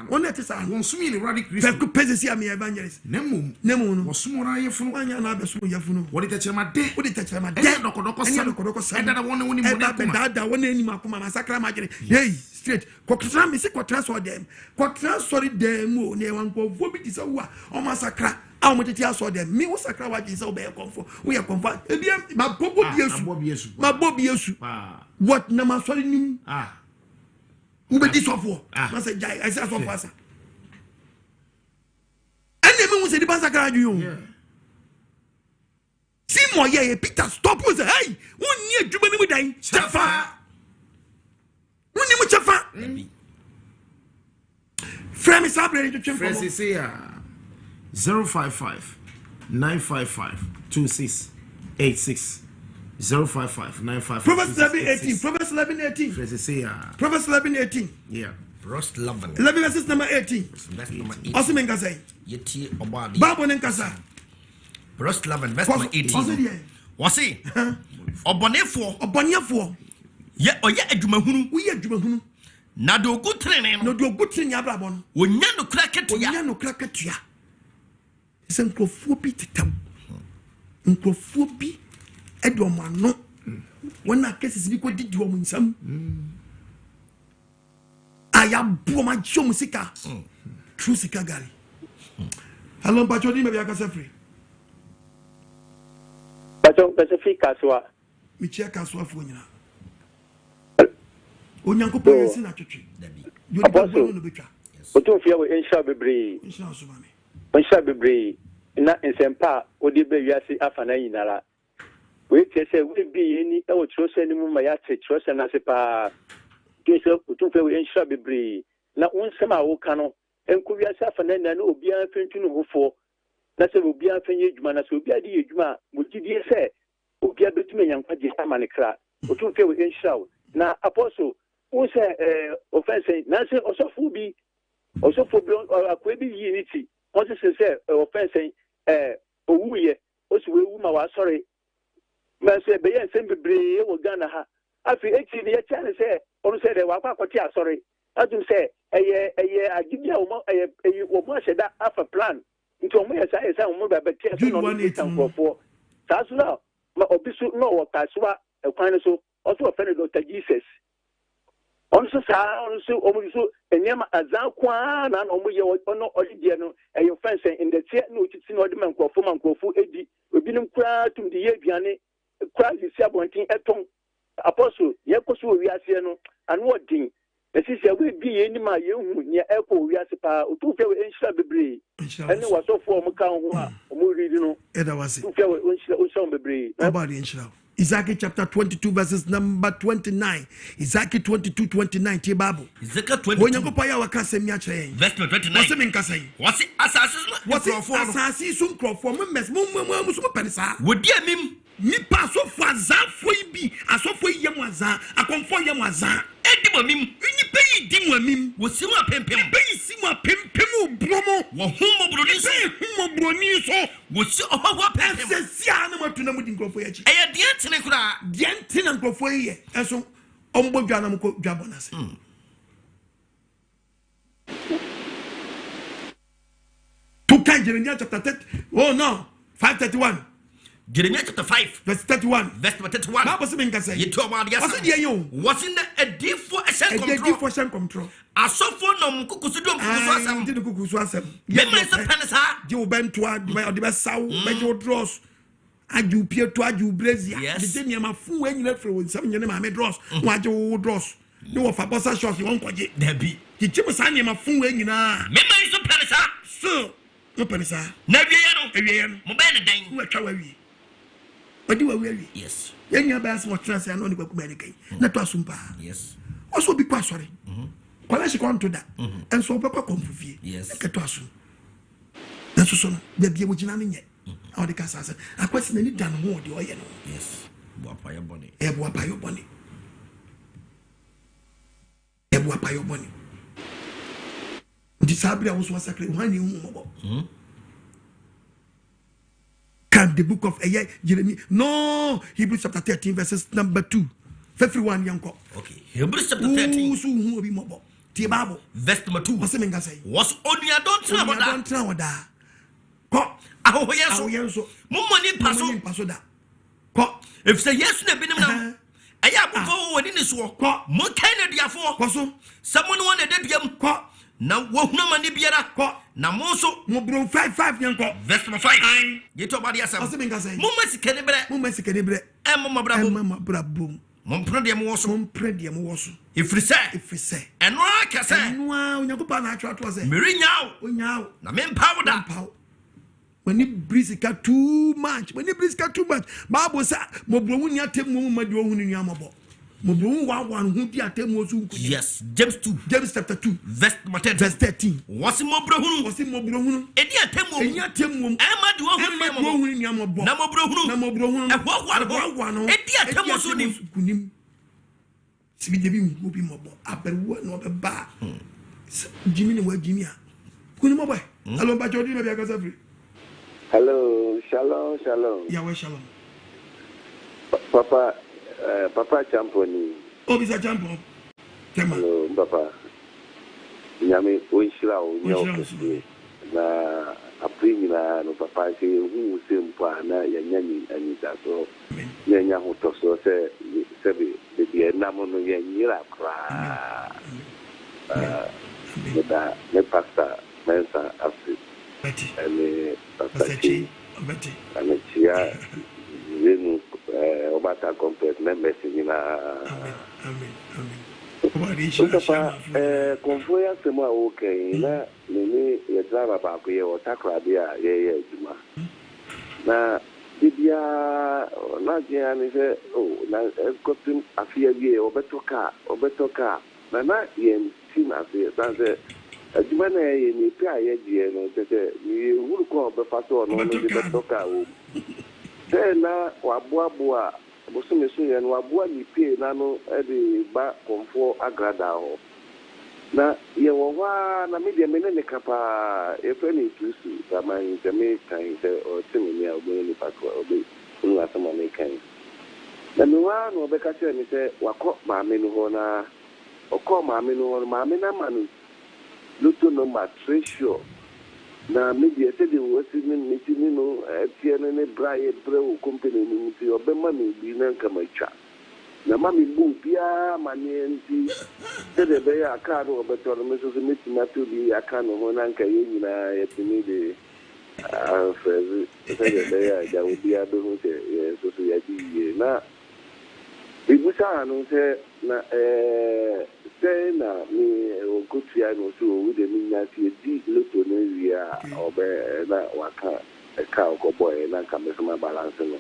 wona tisa won sumi ni radi Christ fe ku pezesi am evangelist nemu no wasumura yefunu anya na be sumu yefunu wodi techema de dokodoko sa eda won woni mo na kuma da won eni makuma masakra magere hey straight kotra me se kotra so dem kotra sorry dem o ne wan ko fo bi ti sa wa o masakra a mo tete aso dem me wo sakra wa jinsa obey comfort we comfort ebi ma bobo bi yesu what na ma sorry nim we be disofo ma say jai I say so asa ene me wo se di ban sakra adu yo Simon ye Peter stop us hey won ni adwuma ni mu dan chafa won ni mu chafa frame sabre to twem frame say 055 955 2686 055 955 Proverbs 11:18 Proverbs 11:18 frame say Proverbs 11:18 yeah verse 11 verses number 18 verse number 18 also men say yeti obadi Bible nen kasa verse 11 verse number 18 wasi obonefo ye oye adwumahunu wo ye adwumahunu na do gutrene no do gutrene abrabo no wonya no kra ketua se nkrofo bi tetam nkrofo bi edomano wona cases bi ko didi wo nsam aya bo ma jom sika true sika gari hello pacho ni me bia ka free pacho Pacific kaswa mi chia kaswa fo nyina Onyankopong Yensi na twetwe apostle otu fia we insha bebre insha so mame insha bebre na nsempa odi be wiase afana yinara we tese we bi yeni e wo trose ni mu ma ya te trose na se pa kese otu fia we insha bebre na unsema wo kano enku wiase afana na obi an fentunu hofo na se obi an fenye djuma na se obi adi edjuma mo gidie se obi abetume yankwaje amane kra otu fia we insha na apostle o say offense na say osofu bi akwa bi yi ni ti o say offense owuye o si wewu ma wa sorry ma say be yen sem bebre wo Ghana ha afi eti ni ya chane say o say de wa kwakoti asori adum say eye agibia wo wo mo sheda afa plan nti o mo ya say o mo ba betia so no ni tankofo sa so na ma obisu no wo kaswa a kind so also offended Dr. Jesus. Also, also, and Yama Azakwan and Omoya or Odiano, and your friends in the theatre, no, it's in Ordman Kofuman Kofu Eddie, we've been crowd to the Yabiane, crowd is Sabonting at Tom Apostle, Yakosu, we are seeing, and what thing. The sister will be any my young near Echo, we are Sapa, two fair and Shabby, and it was so for Macau, Murino, and I was two fair and Shabby, nobody in Shroud. Isaiah chapter 22 verses number 29. Isaiah 22, 29. Tibabu. Isaiah 22. Onyankopong wa kase mi ache. Verse 29. What's me nkase? What's it? Asasi sun krofo mes mo penisa. Wodi amim. Nipa so fo azafo bi, asofo yem azan, akonfo yem azan. Edi mo amim. Nipa yi di mo amim. Wosi mo apempem. Be yi si mo apempem obromo. Wo humo broni so. Humo broni so. Wosi oho apempem. Esesia na matuna mu di nkrofo ya chi. Eye de antene kura. De antene nkrofo yi enso ombo dwa na mko dwa bonase. To Jeremiah chapter 30. Oh no, 531. Jeremiah chapter 5 verse 31. Verse 31. Bible say nka say. Yeto ma dia say. Was in the edifo asem control. Asofo no mkukusu do mkukusu asem. Ndi kukusu asem. Ye me se penisa. Je obentoa, odi be saw, be je dross. Aju pie to aju brazia. De ne ma fu anyina fre won sam nyene ma me dross. Wa je wo dross. Ne wo fa bossa shock won kwaje. Da bi. Ki chim sa ne ma fu anyina. Me me se penisa. So, no penisa. Na wiye no. Mo be ne dan. Wo twa wa wi. Odi wa wi. Yes. Yenya ba se mo trans ya no ni kwaku ba ne kai. Na to asumpa. Yes. Also be kwa sorry. Kwala she kon to da. Enso be kwa konfufie. Yes. Ke to asum. Enso so no, be bia mo gina ne nye. All the cast a question any done more the oil. Yes, Buapayo Bonnie. Ebuapayo Bonnie. Ebuapayo Bonnie. Disabria was sacred one you can the book of Jeremy. No, Hebrews chapter 13, verses number 2. Everyone yanko. Okay, Hebrews chapter 13. Who will be mobile? Tibabo. Verse number 2. What's the name say? Was only a don't know that. Aho yeso momoni paso da ko if say yes na binim na aya akofo woni ni so ko mo kai na diafo ko so someone won na diam ko na wo huna mani biara ko na mo so mo bro 5 yen ko verse 5 yeto ba dia sam mo masika ne bre e mo brabo mo mpro de mo so ifri say eno aka say eno Onyankopong na atwa say meri nyaaw na me mpawo da when it brisika too much Bible say mo bro ni atem mo ma di ohunu ni amabo mo bro wa hu di atem mo so nko. Yes, James chapter 2 verse 13 wasi mo bro hunu edi atem mo e ma di ohunu ni amabo na mo bro hunu e wa no edi atem mo so nim sibi debi mo bi mo bo abewo no be ba jimi ni wa jimi a kuni mo boy alo ba jodi no bi akasa free. Hello, shalom. Yahweh shalom. Papa Champoni. Oh, Mr. Champion. Hello, Papa. Nyame onshira o nyo na apringi na no papa se hu se mpa na yanyani anita so nyanya ho to so se be na mo no yanyira kra. Ne pastor mensa afri. And Betty. And here, Obata complex members in Amen. Convoya Sema okay, na Nini, your driver back here or Takrabia, Juma. Na Dibia, Najian is oh, got him a fear year or better car, Nana, Yen, Tina, that's Agyameng ni pia ye no tete ni wuru ko be faso no no de toka o se na waboaboa bosume so ye no waboa ni pie na no e de ba konfo agrada ho na ye wo wa na media menene kapa e fe ni tusu kama ni teme kan se o teme ni a obo ni patwa obo unu asama ni kan na mi wa no be ka che ni se wako ma me no ho na okọ ma me no ho ma me na manu Luto no matresho na media said the was in meeting no tiene ne brae breu company ni ti obema ni bi na kamacha na mami bu bia manienti de be ya aka no beto no meso so metima to bi aka no ho na nka ye nyina yetimi de afezi de be ya ja bia do ho se so ya di na bibusa no se na se na mi okotua no so wo de mi nya ti di loto no wia obe na waka ka okoboy na ka mesoma balance no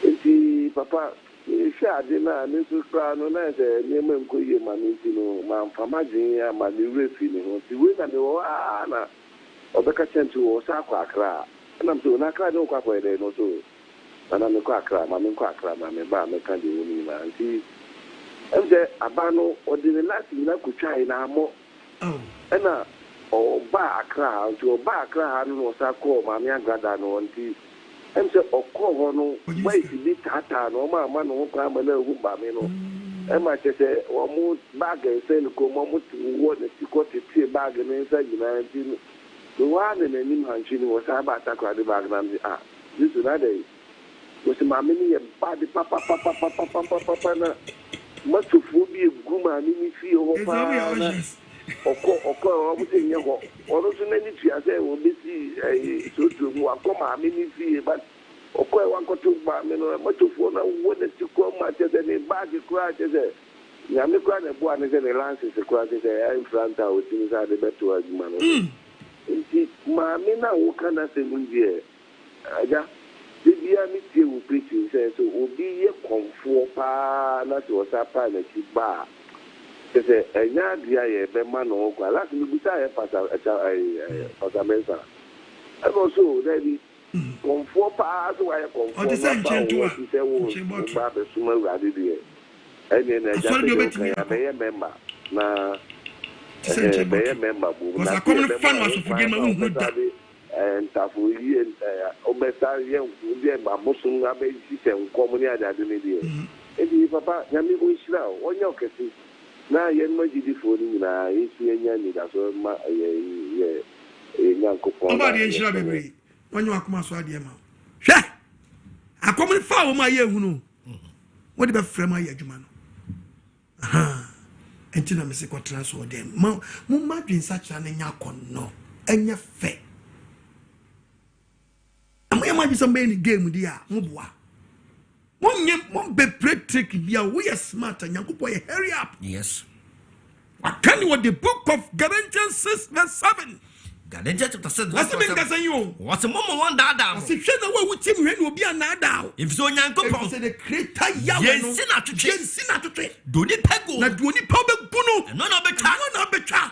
enti papa if I did not, Mrs. Crown, and I said, Name and Koye, Manitino, Mamfamajin, Mani Refin, the way that they were Anna, or the Cachan to Osaka, and I'm so not quite no quack there, no so. And I'm a quackra, Mamma Quackra, Mamma Bama Candy Woman, and see. And there, Abano, or the last thing I could try in our more. And or bar crowd to a bar crowd, no Sako, Mamma Gradano, and tea. I'm say Okoh no wait be tata no man no kwa ma na hu ba me no e ma che se o mu bag se ko mo mu wo ne ti ko ti bag ne sa gina ti no wa ne ne nim han chi ni wo sa ba ta kwa de bag na this na dey wo se ma me ni e ba de papa na ma tu fu bi egu ma ni fi ho pa na Okoh o se nye ho o so na ni ti ase wo be si so tu mu akoma me ni fi but Okoh wan ko tu ba me no ma tu fo na wo na ti ko ma te de bag kura te de ya me kura na bo an se ne lance se kura te de in front o ti sa de beto ajuma no nti ma me na wo kana se mu die aja bibia mi tie wo preaching se so obi ye konfo pa na so sa pa na ti ba se enya dia ye be ma no kwa la mi buta ye pasa mesa also there be konfo pa so wa ye konfo the same gentle se wo ba be suma urade de ene na ja be ye member na be ye member bu na come fan was forget ma hu da and tafu yi obeta ye de ba musun abe si se nkomo ni ada de ne de e papa nyame go shira onye okesi na yen majidi foni na isi enya ni da so ma ye Onyankopong oba de nshira bebre wanyo akoma so ade ma hwe akomni fa wo ma ye hunu wo de be frema ye adwuma no aha enti na me se kotra so dem mo ma dwensa kira na nya konno enya fe amoye ma bisa mbe ni game dia mo boa mo be trick bia we are smart Onyankopong ye hurry up yes I tell you what the book of Galatians 6 verse 7 Galatians chapter 6 verse 7 what's a moment one dada if you know what team when will be another if so Onyankopong say the creator Yahweh Yensi na Atwetwe doni pego na doni pa be buno no betwa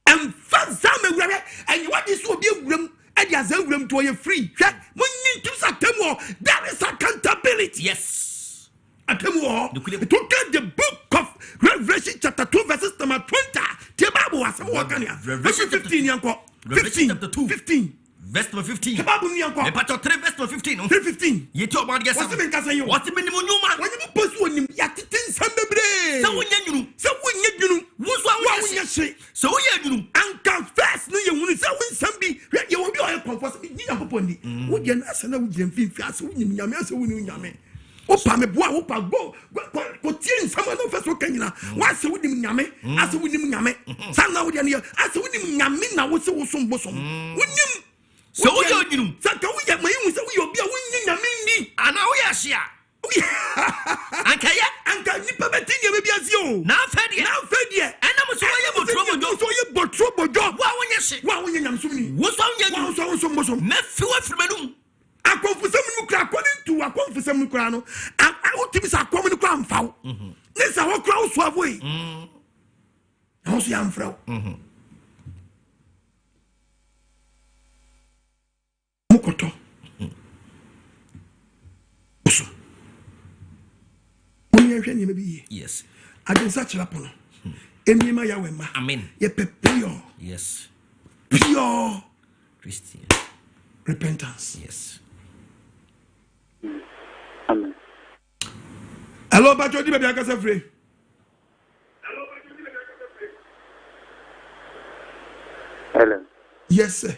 and fast zame were and what this will be room and ya za room to you free when you to satemo there is accountability yes atemo to get the book of Revelation chapter 2 verses number 20 the Bible was working Revelation 15 yanko 15 verse number 15 the Bible yanko chapter 3 verse number 15 no 3:15 you talk about yes what's the kasa yo what's the minimum nyuma when you post one ya titin sambebre so wonya nyunu wo so wonya hye so wonya nyunu anka first no ye hunu se won sambi ye wo bi o ye comfort ni Onyankopong ni wo je na asa na wo je mfimfi asa wo nyim nyame asa wo ni nyame opa me boa opa go ko tie nsama no feso kanyina wa se wo nim nyame asa wo nim nyame san na wo de ne asa wo nim nyame na wo se wo som bosom wo nim so wo ye nyunu sa ka wo ye mai hu se wo ye obi a wo nya nyame ndi ana wo ye hye anka nipa beti nye bebi asio na afedie ena mo so ye botro bojo wa wonye nyamsum ni wo so nya bosom me fi wa firmanum akonfusam nu kra according to akonfusam nu kra no awotimi sa akom nu kra mfaw ne sa wo kra wo so avoi na wo so ya mfraw mukoto bosom hwe ni mebi yes adensa chira pono enima ya wema amen ye pure yes pure Christian repentance yes amen hello bajo di baby akasa free hello yes sir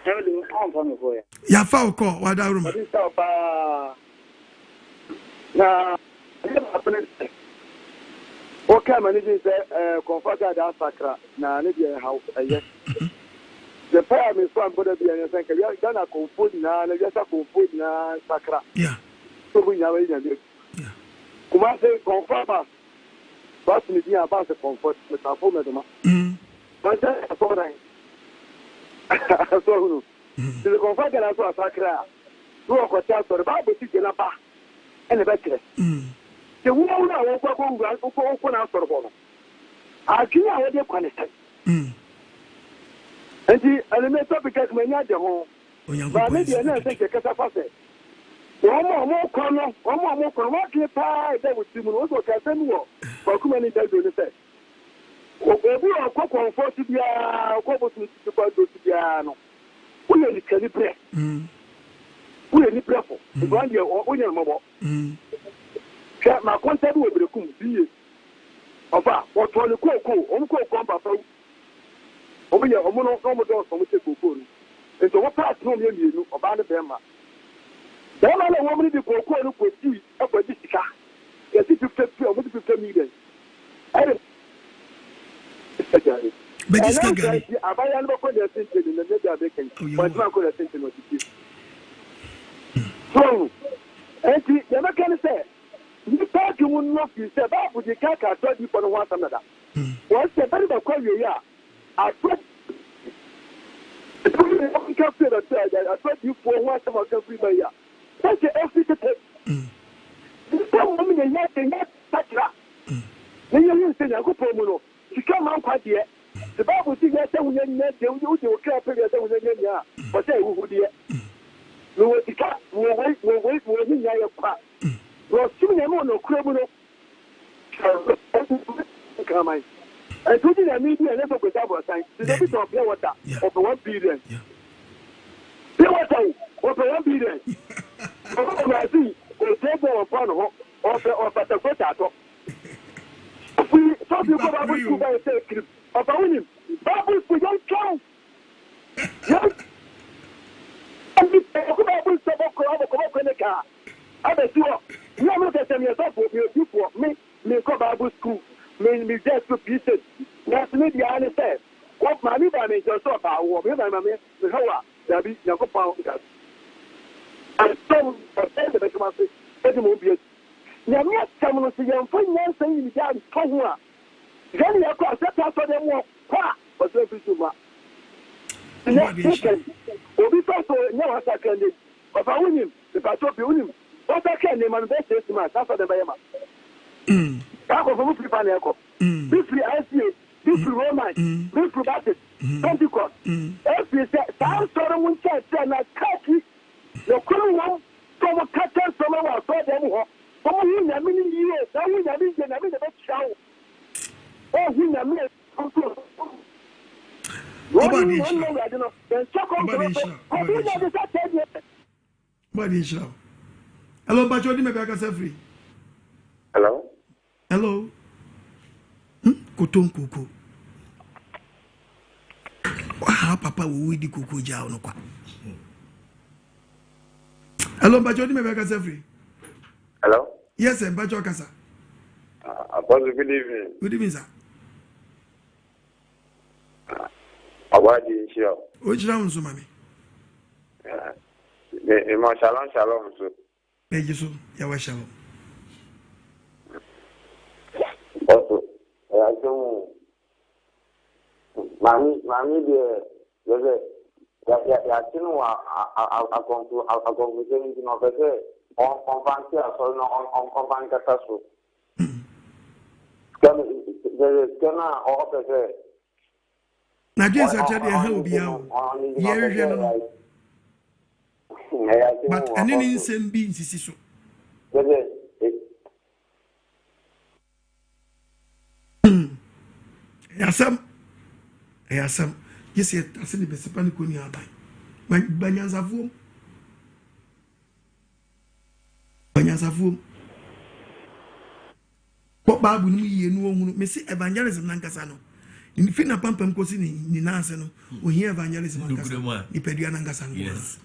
Hello, I'm from for you. Ya fa Okoh wada room. This stop na okay man this comforter that sakra na ne dey how yes. The prayer me from boda bi an say we are na comfort na just comfort na sakra. Yeah. So we na we na. Yeah. Kuma say comfort but me dey about the comfort me ta for me doma. But that's all right. So who the comfort na so sakra. No ko ta so the Bible teach na ba. Ene betre. The woman na wo kwa ko na so bo no. Akini a wo dey connect. Enti element topic ka manya de ho. Ba me dey na say ke kasa fa se. Omo kono wa ki pa de wo timu no so ka se mi wo. Ba kuma ni da do ni se. Obi o ko comfort bia ko bo tu ko do bia no. Wo ye ni calibre. Wo ye ni prefo. Bo ande o nya mo bo. Ma contact wo brekum biye. Ofa, o to le koko, o ko papa. Obi ye o mo no mo do so mo te koko ni. Ento wo pass no me mienu, oba ne be ma. Be ma le wo mo di koko no ko ti, e ko di sika. Ye ti 50 o mo di 50 million. Ere. Be dis ka gari. Abaya no ko de sente ni na de abeken. But ma ko de sente no ti. So, enti ye ma kan say you talk you will not be said about the car told you for one another. Once the very call you I put I put you for one some of every year. That's the every this woman is not touch that. Then you say, I go promo. She come out quite yet. The Bible says that when you net, you will care for yourself with a but say who dear. No, we wait, your part. Well, soon I'm on no criminal. Come on. I told you that maybe I never got about time. The bit of pure water over 1 billion. Pure water over 1 billion. I see a table upon or the potato. We thought you got about to buy a sacred of a winning. Bubbles we don't count. Yes. And we talk about the car. I bet you. You are not telling yourself what you for me go Bible school, me just to pieces. That's me the honest said. What my neighbor made yourself, I will be my mammy, the Hoa, there be Onyankopong. And so, the best of say, let him be. Now, me, someone to young friend, saying, down, Kohua. Then you have set out for them, but every summer. The next weekend, will be also never second. If I win him, if I told you win him. What I can name and best estimate, that's what the Bayama. I go from Flipaneko. This free ICA, this free Roman, this free Baptist, Pentecost. If you say, I'm sorry, one church, and I catch it. The current one, from a catcher, from our thought, and from a many years, I mean, the best show. Oh, he a minute. Hello, but you didn't make a free. Hello? Hello? Koton Koko. Wow, Papa, we did Koko Jao no kwa. Hello, but you didn't make a free. Hello? Yes, sir, but your casa. Good evening. Good evening, sir. What do you show? Which round, so, mammy? Shalom, so. Thank you, so. Yawa shalom. Also, I don't. Mammy, dear, a conversation of a day on fancy, on company catastrophe. There is gonna offer. Now, just actually, I will be out. But an innocent being is so. Some. Yes, yet, I said the best panic on your eye. My banyas of whom? Banyas of whom? What Babu me, you know, Missy Evangelism Nankasano. in fina pampam kosi ni nase no ohia evangelism akasa ni pedua na ngasa ngo yes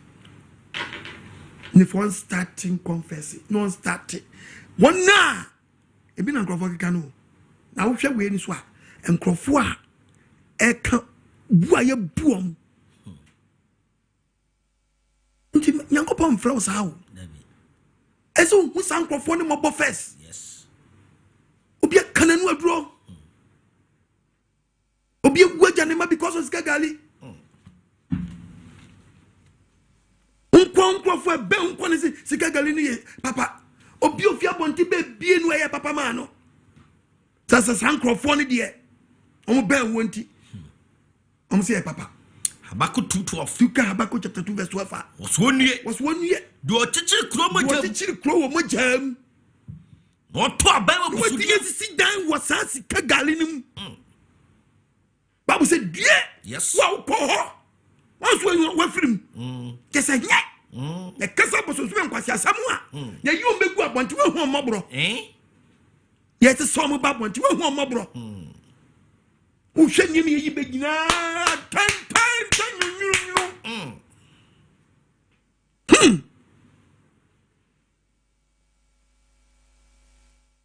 ni for starting confessing no starting one na ebi na nkrofo keka no na wo hwe we ni so a nkrofo a eka bua ye buom nti Onyankopong flows how eso hu san nkrofo ni mobo first yes obi kananu aduro obi gwaja ne ma because of skagali nkrofo be nko ne skagali ni papa obi ofia bonti be bie nu eye papa ma no sasa san nkrofo ni de omo be wonti omo se papa Habakkuk 2:12 tuka Habakkuk chapter 2 verse 12 was one year do chichiri kro mo jam no to abawo ko si dan wasasi kagali nim Bible said yes wa ko ho once we film just say nya e kasa boso so nkwasi asamu a ya yi o megu abonti we hu omobro yes so mo ba abonti we hu omobro o hwe nyim yi begina tan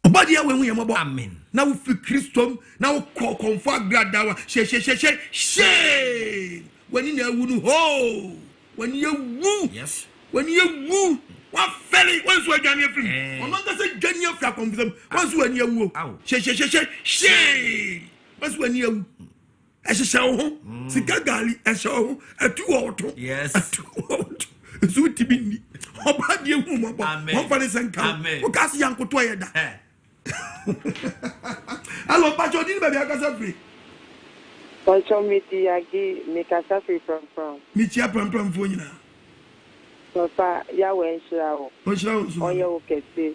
Obadi we hu yemobo amen na wo fi Christom na wo konfo agradawa she when you wu no ho when you wu yes when you wu wa feli once we dwane afiri ono nga se dwane afira konfo once when you wu she once when you wu ehye ho sika gali ehye ho atu oto yes atu oto so tibini obadi hu mo bo won fa ne senka o kasi yankoto yeda Hello, Pacho, didn't baby akasa free. Pacho miti agi mikasa free from. Miti ya from phone na. Papa ya wenshira o. Wenshira o. Oya o kese.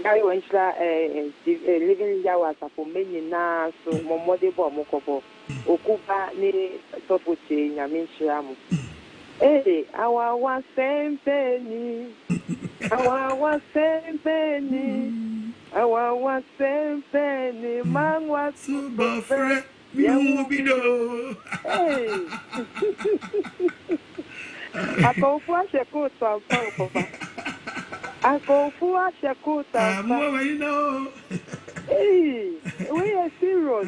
Ya wenshira living ya wasa for many na so momode bo mokobo. Okuba ni topoche nyame nshira mo. Awa sempeni. Awa sempeni mangwa subafre miubido Akofua shekuta papa Akofua shekuta we are serious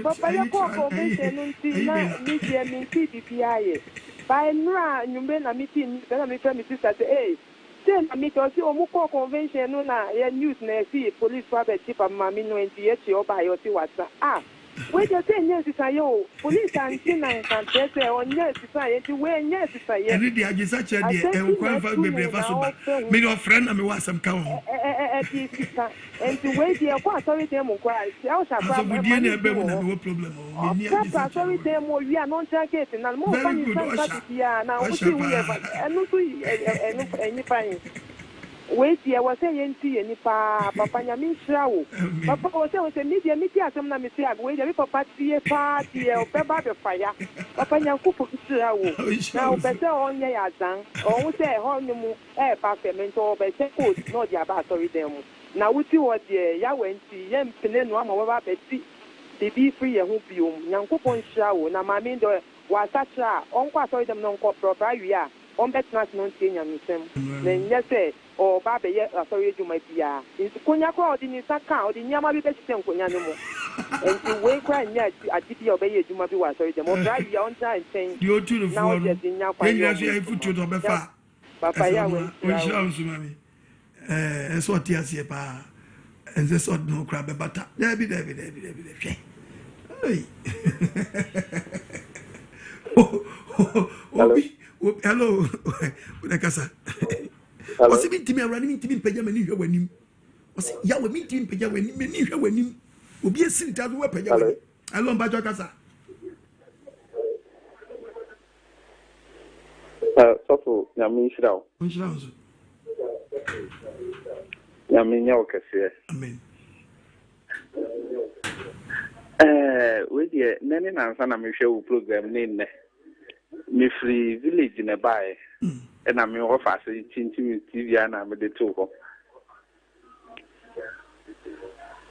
papa yako convention nti na media minti bibiaye by nra nyumbe na meeting na me friend me sister say then I meet us Okoh convention no na ya news na see police private chief of mami no enti ye chi oba yo ti wasa we just say Yensi say yo police and tin and can say on Yensi say enti we Yensi say ye and the agisa che de e kwan fa bebre fa so ba me your friend na me wa asem ka ho sister enti we dey kwa sorry dem kwa I was a so we dey na be mo na no problem o me ni sorry dem mo wi anon jacket na mo fa ni san bia na o ti we enu so enu fine wait here was say Yensi any papa nyame nhira wo papa was say media asem na me say agwe je papa tie party o pe ba be fire papa Onyankopong nhira wo na o be say onye ya zan o wo say ho ni mu ba ferment o be say code no dia ba sorry dem na wuti wo de ya Yensi ye mpene no ama wo ba be ti bibi free ye hu biom Onyankopong nhira wo na ma me do wa sacha on kwa sorry dem no nko proper wi a on betna no ntie nyame sem na nye say o ba be ye sorry juma bia konya kwa odi ni saka odi nyama bi be chite konya ne mo enti we kwa nya ati obe ye juma bi wa sorry dem o bra bia on time ten di o tu na o je di nya kwa nya so ai futu do be fa papa ya we o shira o sumami eso ti asie pa enze so no kra be bata debi hwe ai hello Udekasa wasi bi ntimi awrani ntimi mpagya mani hwe wanim wasi ya we mi ntimi mpagya wanim mani hwe wanim obi esiri tazo we pagya wanim hello mbajo kasa sofo nyame nhyira nso nyame nya okese amen we die nene nansa na mehwe wo program ne nne me free village na bae na me offer say chinchim TV na me de to ho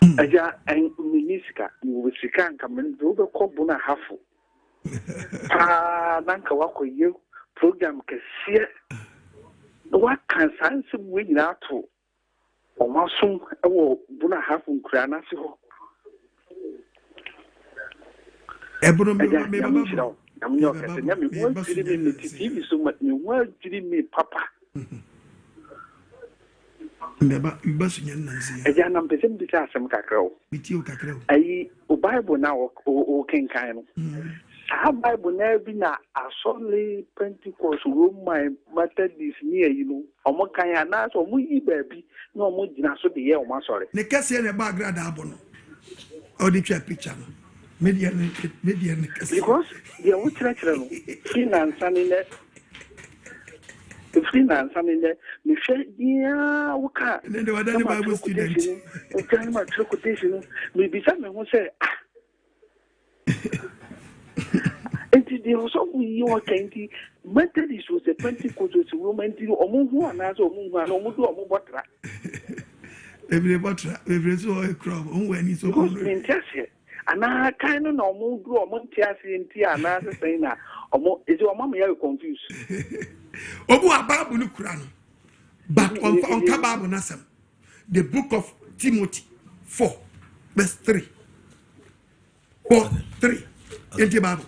Aja and Minisca, Sika and come and do the Cobuna Hafu. Nanka wako you program Cassia. What can science win out to? Or Masum, Buna Hafu Cranasio. I'm not TV so much. You were giving me, Papa. Again, I'm the same because I'm cacao. I Bible now, O King Kano. Our Bible never been a solely Pentecost room. My method is near you. Or what can I ask or we baby? No more dinner, so the year, my sorry. The Cassia and a background abono. Or the picture. Median. Because the old children, finance and in that. The finance and in that. Me say, yeah, okay. And then there were done Bible students. Okay, my quotation. Maybe someone will say, and the also we are candy. Methodist was a Pentecost woman to Omu and as Omu and Omu Botra. Every Botra, every so a crop, when he's so fantastic. And I kind of know Moon or Montiasi and Tia and I saying that is your mamma confused. Obu Ababu Nukran, but on Kababu Nasam, the book of Timothy 4, verse 3. 4, 3. In Tibabu.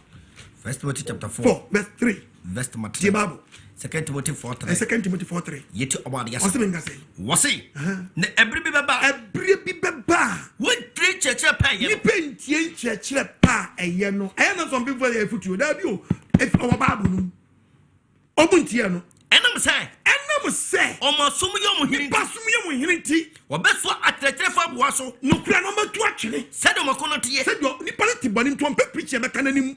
First Timothy chapter 4, verse 3. Verse Timothy. Tibabu. Second Timothy 4, 3. Second Timothy 4, 3. Yet about yes. Was he? Every baba. What three church pay? You paint church pa a yano. I know some people they put you there. You, if our babu, Obuntiano. And I'm say, almost some young hearing tea, or best for Atwetwe Waso, no plan number 2 actually. Said Okoh, said your Nipalati Bonin to a preacher mechanism.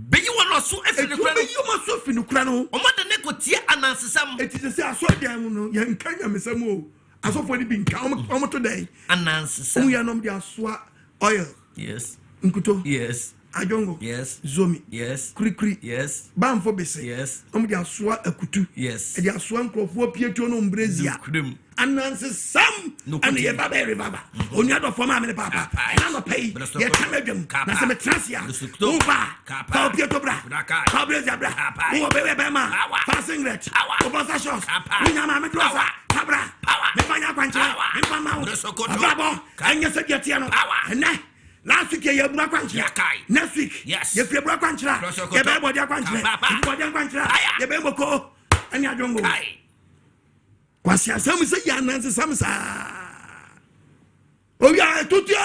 Be you are not so effective. You must have been Ukrano, or what the neck and answer some. It is a so young Kanya Missamo. As of when it being come today, and answer we are not the swa oil. Yes. Nkuto. Yes. Ajongo. Yes. Zomi. Yes. Kri. Yes. Bamfo bese. Yes. The aswa akutu. Yes. The aswa nkrofo pieto no mbrezia. Ananse sam and ye baba. Onyado for mama papa. Na no pay. Ye tamedum. Na se metrasia. Uba. Pa pieto bra. Pa brezia bra. O bebe bema. Pa singlet. O bossa shorts. Nya mama drosa. Tabra. Me fanya kwancha. Me fama. Bravo. Anya se getiano. Na last week you brought Quanchra. Next week, yes, you brought Quanchra. You better body Quanchra. You better Okoh and Yajongo. Kwasia, some say Yanan, some say. Oh, yeah, to you.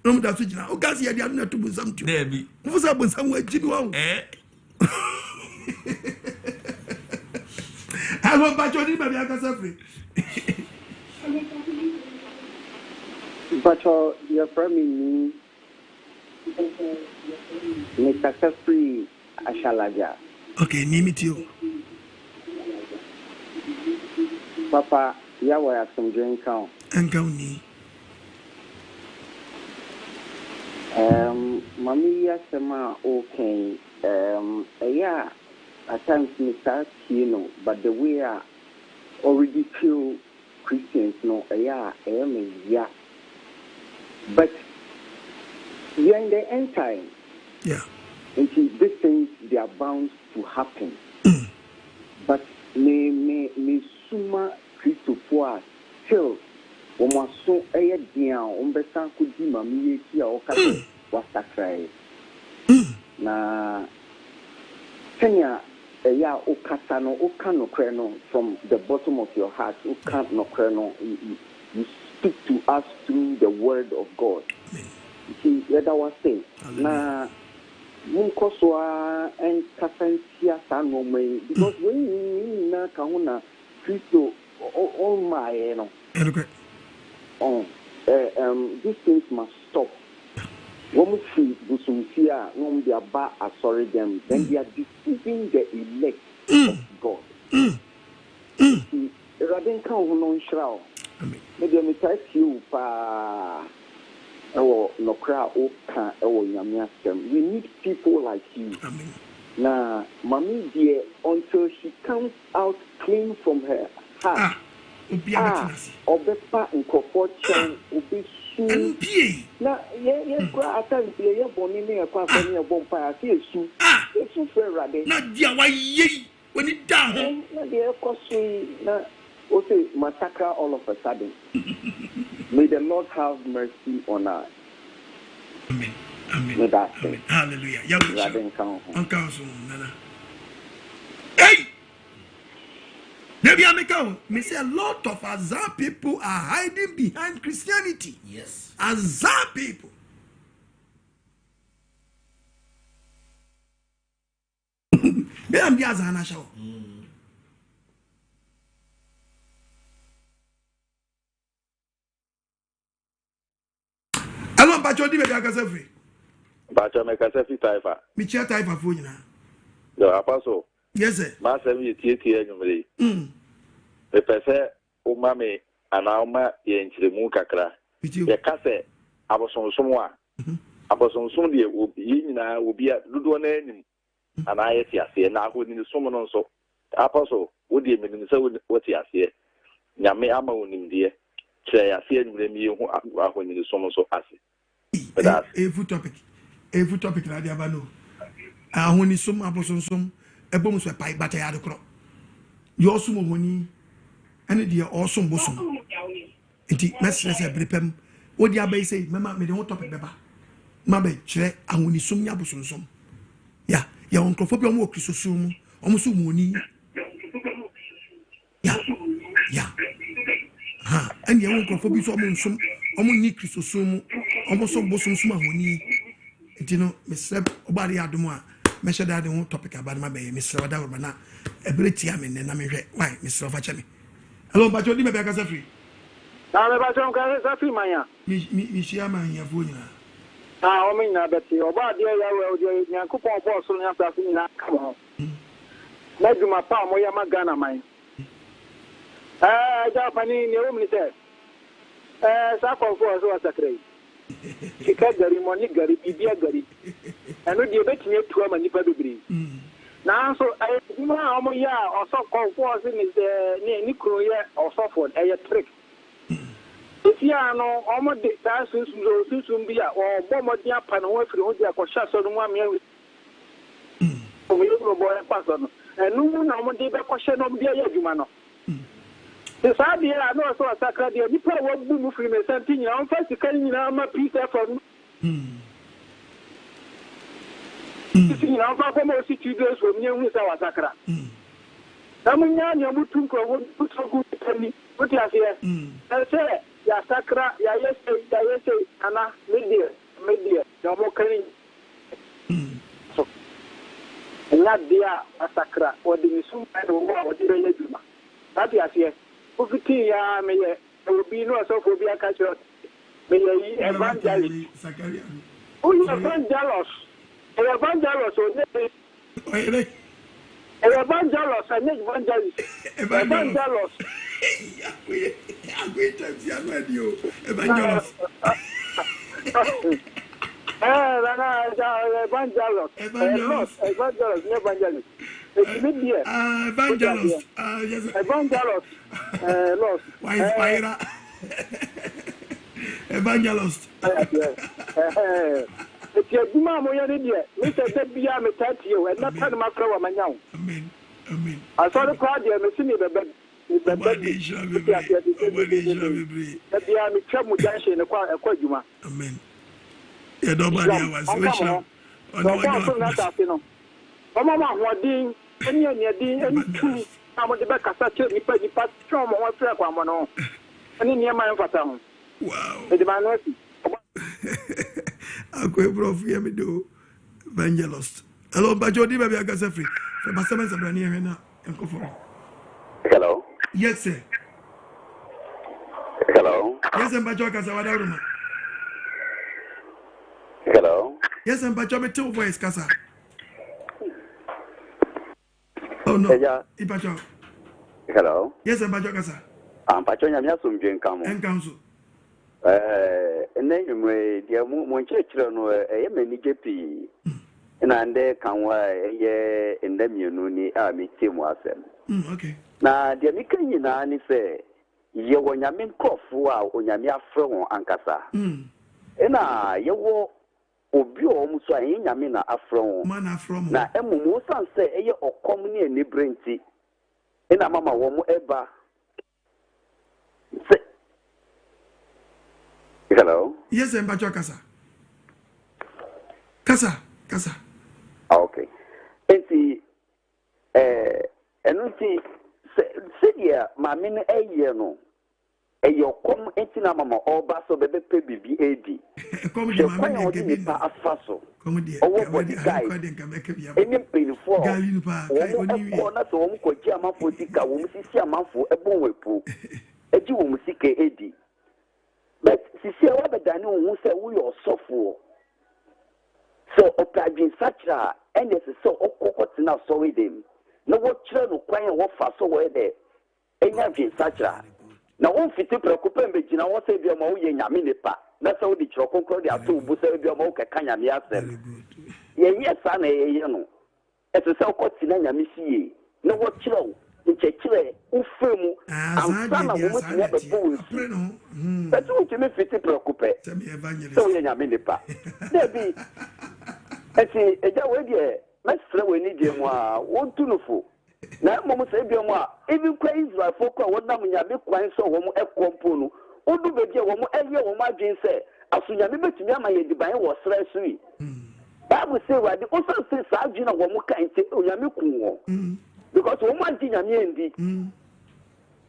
No, that's it now. Okazi, you are not to do something. Debbie, who's up with somewhere? I want Bachoni, but I can suffer. But your friend me successfully Ashalaja. Okay, name it you. Papa, Yawa some drink count. And County. Mammy Yasama, okay. Yeah, at times me start, but the way I already feel Christians, no, yeah, I am a yeah. But we are in the end time. Yeah. And these things, they are bound to happen. But me suma Christopher still almost so a down besan could be mammy here was that cry. Na Kenya ya okatano okano kreno from the bottom of your heart okano kreno you speak to us through the word of God. See, that was saying. Na munkoswa and kasantia sanome because when na kahuna Christo all my these things must stop. When we see Busumsia, when they are bad, sorry them, then they are deceiving the elect of God. See, rather count on shroud. Maybe I try you pa no crowd oka nyamiasem. We need people like you. Now, mommy dear, until she comes out clean from her heart, Obepa nkofo obi su na ye kwa atanpie ye boni ne kwa fa ne bompa ase esu esu ferade na dia wa ye woni da ho na de kosu na o say massacre all of a sudden. May the Lord have mercy on us. Amen. Amen. Amen. Hallelujah. Uncle Nana. Hey! Maybe I make out. Me say a lot of Azar people are hiding behind Christianity. Yes. Azar people. Me am the Azar na show. Hello, Pacho, di baby akase free. Pacho me kase free taifa. Mi chia taifa fo nyina. Yo, apaso. Yes sir. Ma se mi tie enyumre. Me pese o ma me ana o ma ye nchiremu kakra. Ye kase abosonsom a. Abosonsom de obi nyina obi a dodo na anim. Ana ye tiase na ahoni som no nso. Apaso wo de menim se wo tiase. Nyame ama onim de. Kire ya se enyumre mi hu ahoni som nso ase. Every topic na dia bano. Ahoni som abosonsom ebom so pai bata ya de kro. Yo sum honi ene dia osum bosum. Enti mesrese brepem odi abai sei mama me de ho topic beba. Ma be kire ahoni som nya bosonsom. Ya onkrofo bi omo okrisosum omo so moni. Ya. Ha, and ya onkrofo bi so omo nsum omo ni krisosum omo so bosum sum ahoni. Enti no mesrep obari adom a meshe da de ho topic about ma be mesre wada wo na ebreti am ne na mehwe why mesre fa che me. Hello bacho di me be akasa free. Na me bacho ka free manya. Mi shia man ya fo nyina. O me nyina beti oba de ya we odi Onyankopong bo so nya fa nyina ka mo. Na duma pa mo ya magana man. Ja pani ni o mi se. Sa ko fo so asakre. Kika gari moni gari bibia gari eno die betime tuwa ma nipa bebiri na so ayuma omo ya osofo for se ni kro ye osofo eye trick tia no omo de ta sunsun bia o bomo dia pa no afiri ho dia ko sha so no amia o mi no boy pa so no enu na omo de be ko she no dia ya adwuma no the sad year, I know so a sacred year. You put what boom free me something. I'm first calling my piece from. You know, for most days from you with our sacra. I'm young, you would put so good penny. What you here? I say, ya sacra, ya yes, Anna, media, no more calling. So, not dear a sacra, or the soon and what did I do? That is here. Fifty ya me will be no so for be a catcher. May evangelist. Oh, evangelist. Evangelist or evangelist and evangelist. Evangelist. I'm going to see you. Evangelist. Evangelist. Evangelist. Evangelist. Yes. Evangelist. Lost. Why inspire? Evangelist. If you're Duma, you're an idiot. Mr. Bia, me touch you, and not turn my flower, my young. Amen. I saw the crowd here, and see me the bed. Amen. Yeah, nobody was. Mama, what ding, any two. I'm the back of such a nipa from one track one on. And in your mind for town. Wow. The man, I'm going to hear me do evangelist. Hello, Bajodi, baby, I got free. The Bastamans are here now. Hello. Yes, sir. Hello. Yes, I'm Bajoka Sawadaruma. Hello. Yes, I'm Bajoka, two voice, Casa. Oh no. Ipacho. Hello. Yes, I'm Bajoka, sir. I'm Pacho, I'm just some drink come and council. And then you may, dear Moon Churchill, a many JP. And there can why, and then you know, me team was. Okay. Now, dear Mikan, you say, ye wonyame nkofo a onyame afre won ankasa ena ye wo obi o mu so an nyame na afre won na emumu san se eye okom ne enibrenti ena mama wo mu eba se hello yes mbacho kasa okay enti enunti se dia mama ne eye no eyo kom enti na mama oba so bebe pe bibi edi kom di mama ne ke bi pa afaso kom di owo body guy eni pinfo gali no pa kai oni wi na so wo ko ji amafo tika wo sisi amafo ebon wepo eji wo musike edi but sisi wa bedani wo se wo yo sofo so okajin sachra ene se so okokoti na so we dem na wo kire no kwan wo fa so we de enya jin sachra na won fiti preocupe mbegina wo se bia ma wo ye nyame nepa na se wo di kiro konkro de aso bu se bia ma wo keka nyame asem ye sa na ye no ese se okoti na nyame sie na wo kire nchekire ufemu ansa na wo muti ya be bo no but wo ti me fiti preocupe so ye nyame nepa debi ese eja we de mesre we ni de mu a won tunufo na mom say biom a even kwa Israel folk a wonam nyame kwan so wo mo ekompo no odu beje wo mo eye wo mo adwen say asunyame betumi ama ye diban wo sra sui Bible say wa de also say sa adwen na wo mo kan te onyame kun wo because wo mo anti nyame endi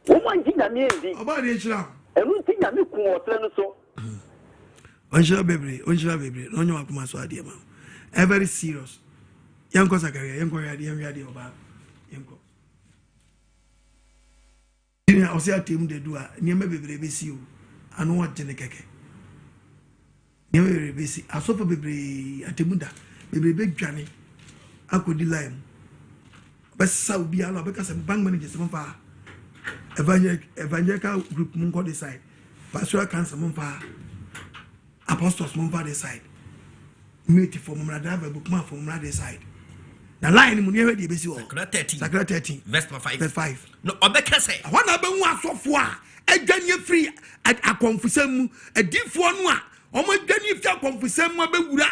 wo mo anti nyame endi oba de chira enu ti nyame kun wo sra no so onjira bebre no nyo akoma so ade ma very serious yanko Zakaria yanko yade oba yanko ina osia tem de dua niema bebre besi o anu wajene keke niema bebre besi asopo bebre atemuda bebre bedwane akodi line besa obi ala be kase bank manager se mfa evangelical group mun ko decide pastoral council mun fa apostles mun fa decide meet for mun driver book man for mun decide na line mu ne wedi besi o Sakra 13 verse 5 no obeka say wana be hu asofo a adwane free akonfusam mu adifo no a omo adwane fi akonfusam mu abewura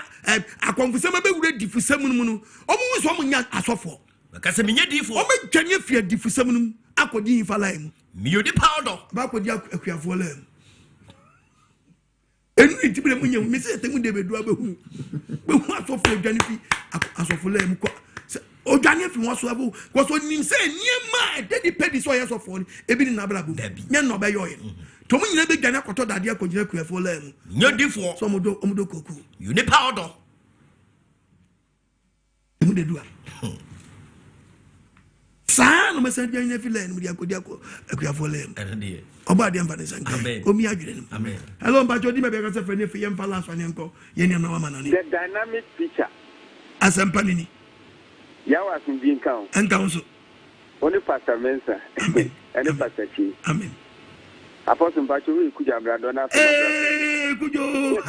akonfusam abewura difusam mu no omo so omo nya asofo beka say menye difo omo adwane fi difusam mu akodi fa line mu miyodi powder ba akodi akuafo line mu enu itibire mu nya mi se temu de bedu abehu behu asofo adwane fi asofo line mu ko odwane fi won so abu ko so nim se niema dedi pedi so yeso fo ni ebi ni na bla bu nya no be yo ye to mu nyina be dwane akoto dade akogina kuafo la mu nyodifo so omodo koku you need powder mu de dua sa no mesa dwane fi la mu di akodi akuafo la mu oba de mfa ne sanka omi adwene nim amen hello mba jodi me be ka se fe ne fi yem fa last one enko ye ni na wa manani the dynamic picture asampa ni yawa sun bin kan enka Only Pastor Mensa and Pastor Chi. Amen. Apostle Bachu kuja bradona. Kujo.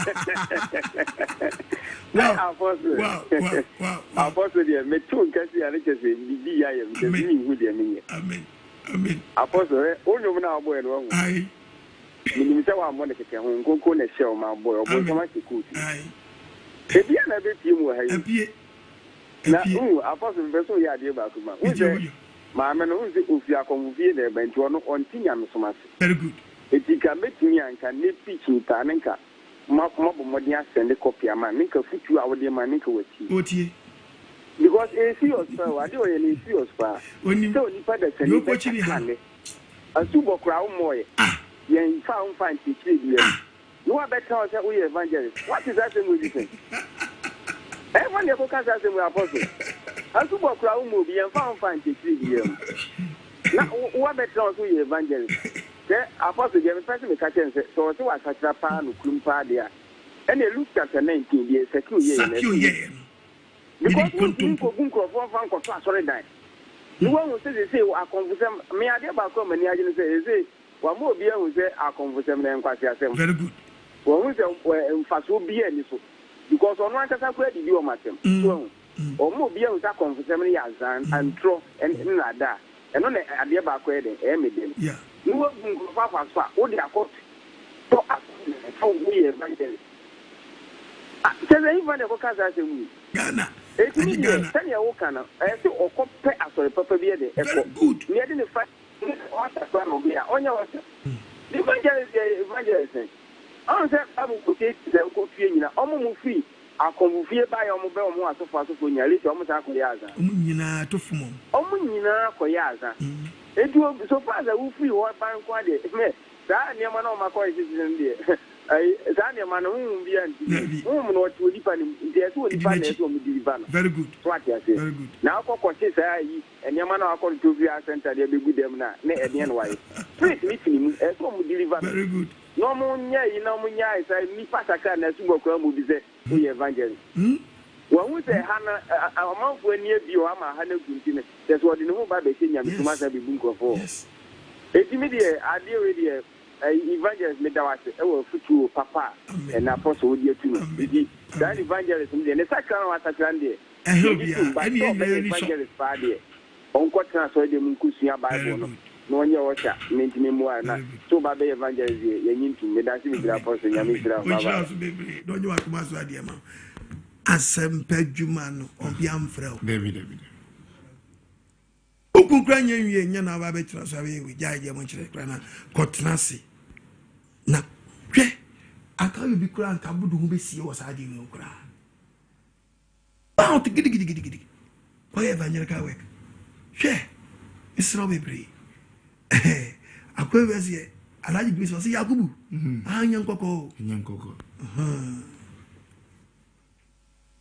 Wow. Apostle dia me tun kasi ale kese bibi ya yem kese ni hu dia minye. Amen. Apostle onyo na aboy no. Ai. Ni se wa mo ne keke ho nkonko na hye o ma aboy obo so ma sekut. Ai. Ebi na be pie mu ha yi. Epie. Na Apostle beso ya de ba kuma. Maame no nzi ofi akomfie na ebe nti ono ontinya mesomase. Very good. Etika metumi anka ne pitch nta ne nka mabo modern asende copy ama nka futu a wode ma nka wati. Otie. Because a serious pa wade o ye ni serious pa. Oni so ni pa da sene. Yo pochini ha. Asubo kra umoye. Yen fa unfa ntikire bi. No wa better o say we evangelist. What is that thing you say? Everyone dey go can say we apostle. Asubo kra umo bi yen fa unfa ntikire bi. Na wa better o say evangelist. Apostle James person me catch and say so say wa sakra pa no klum pa dia. And Luke chapter 19 dey secure ye. Because we go for fan ko sorry die. You want to say wa confusem me ade ba ko mani age say wa mo bi ehun say a confusem na nkwasi asem. Very good. Wo hu say mfaso bi ani so because ono antasa ko adi bi o matem. So o mo bi ehun say confusem ya zan and tro and nada. Eno na ade ba ko ede e medem. Yeah. no one go papa so o de akọ to for we evangelist tell even the kaza se mu Ghana eti Ghana tell you wo kana say okọ pe asori papa bi de very good me de ne fa o ta so no bi a onya wo the evangelist on say abu ko ke se ko fie nyina omo mu free akomu fie ba ya omo be omo asofo nyale ti omo ta ko ya aza omo nyina to fumo omo nyina ko ya aza edu so far that we free what bank kwa de me da ne ma na o makọ citizen de ai da ne ma na hu bi anti hu no ti odipa ni de so odipa na so mo deliver na very good what you say very good na akọ che say yi ene ma na akọ to via center de begu dem na ene en why please me finimu e so mo deliver very good no mo nya yi na mo nya yi say mi pasaka na su gbokwa mo bi say we evangelist wa hu say hana amanfo ani abi o ama hana gunti ne that's what the whole Bible say nya mituma say bi bunkofo yes etimi de ade we de evangelist me da wase e wo futu papa and apostle wo de atu bi that evangelist me de ne sakran wa sakran de any evangelist pa de onko tran so de mun kusua Bible no no onye ocha mentime mu na so ba be evangelist ye nyintu me da si mi gra apostle nya mi gra baba do nyo akuma so ade ma asempedwuma no obi amfrɛ David okunkra nyenwie nya na ba be kira so awe wi jaje mo kire kra na kotnase na hwe aka yo bi kra nka budu hu be sie wo sa de wi kra ba o gidi ko evangelical work hwe isro bebre akwa wese alaji bi so se yakubu Onyankopong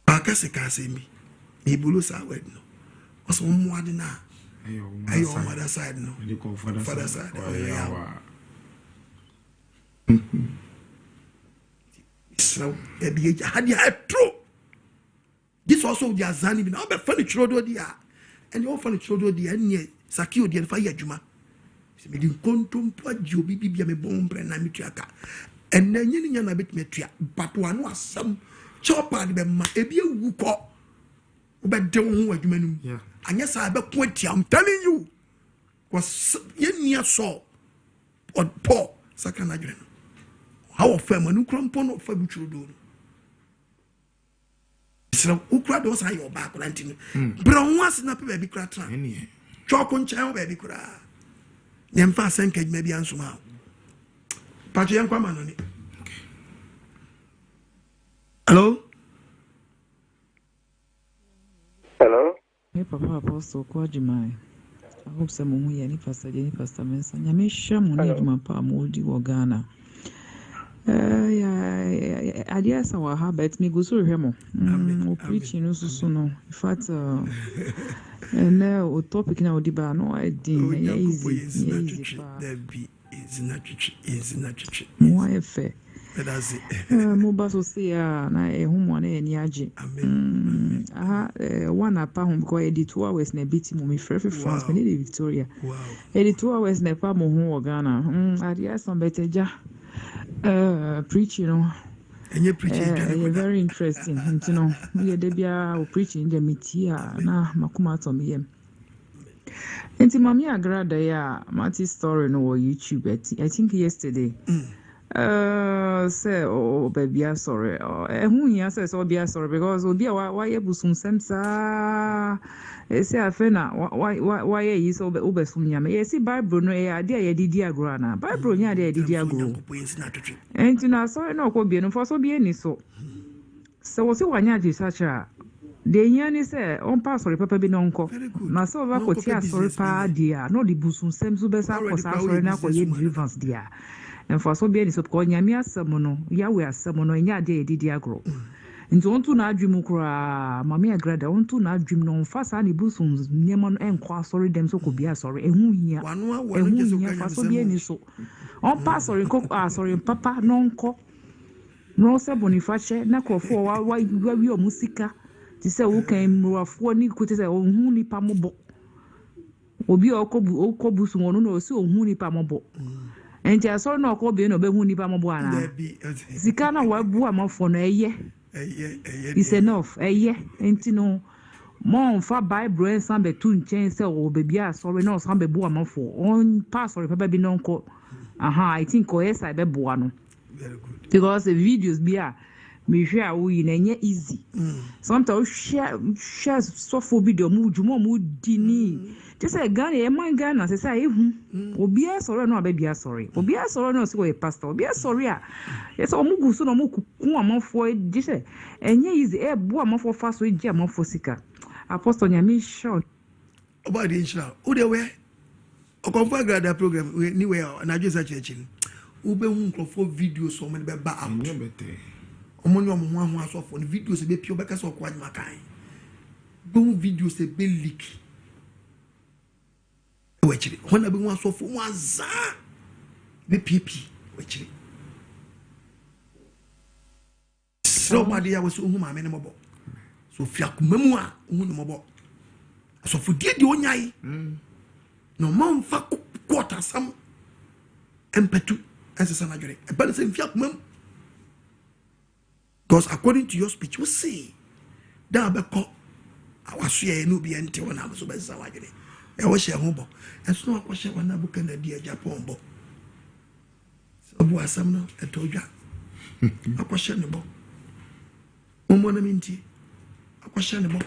akase kase mi ibulu sa wed no oso mo ade na ayo mother side no father side so e bi hadi atro this also the azani bi na be funny chrodo dia and you funny chrodo dia ne sakio dia fa ya djuma se me din kontom po agio bi bia me bombre na mituaka en na nyini nya na betime tua patwa no asam chopa de be ma ebi ewu ko obede ho adwuma num anya sa be ko atia I'm telling you was yenia so on po sakana dwene how of fam anu krampo no fa bitrudo no so ukra do sa your back ranting bro once na pe be kra tra ene choko nchan be bi kra nem fa senka dwuma bi ansoma patwe yankwa ma no ni hello Hey, Papa Apostle Agyameng. I hope some of you Pastor Mensa. Nyamisha Muni Mapa Modi Ghana. I guess our habit me go so hemo. Preaching no suno. In fact, and now topic now the bar no idea. Easy not. Why fair? That's it. Mobaso say na ehumwa na eni age. One apa home ko edi 2 hours na biti mo me free France me ni Victoria. Wow. Edi 2 hours na pa mo hu Ghana. Adia some beteja. Preaching no. Enye preaching very interesting. You know, we dey bia o preaching the metia na makuma to me yem. Enti mami agrada ya mati story no on YouTube. I think yesterday. Say baby sorry who here says be sorry because obi why busum semsa say afena why is obesum nyame yes Bible no e ade ya didi agro na Bible nya ade ya didi agro enti na sorry no ko bi no for so bi eni so we say wanya research a de nya ni say on pass sorry papa bi no nko na so ba ko ti sorry pa dia no di busum semso be sa ko sa sorry na ko ye deliverance dia and for so be any so ko nyame asamono yawe asamono nya de didi agro nti ontu na adwum kura mama agrada ontu na adwum no mfasa ni busum nyema no enko asori dem so ko bia asori ehu hia fa so be any so on pass sorry ko asori papa no nko no se boniface na krofo wa wi o musika ti se wo kan mruafo ni ko ti se ohun ni pa mobo obi okobusu wonu no si ohun ni pa mobo enti asoro na okobi no be hu ni pa mobo ana sika na wa bu amafo no eye is enough eye enti no Mon fa Bible and some be too chain say oh baby sorry no some be bo amafo on pass sorry papa bi no nko I think yes I be bo no very good because the videos be me share we na nye easy sometimes share so for video mu dini just say Ghana e man Ghana say ehu obi sorry no be bia sorry obi sorry no say we pastor obi sorry yes omugu so no muku amafo just say enye easy e bo amafo fa so ji amafo sika Apostle Nyami short about the inshallah who they were o confirm grad program we anywhere na just church ube hu for videos so many be ba out omonyo mo ho aso for videos be pio be ka so kwa makan be videos be leak we chiri when be hu aso for wanza be pp we chiri so body ya we so hu ma me ne mobo so fiakumamu a hu ne mobo so for die onyai no man fa quarter sam empatu as an adjure e ba se fiakumamu because according to your speech we say da be ko awasue no bi ente wona so be sa wajire e wo hye ho bo enso no akwhye wona bu Canada Japan bo so bu asam no etodwa akwhye ne bo mo na minti akwhye ne bo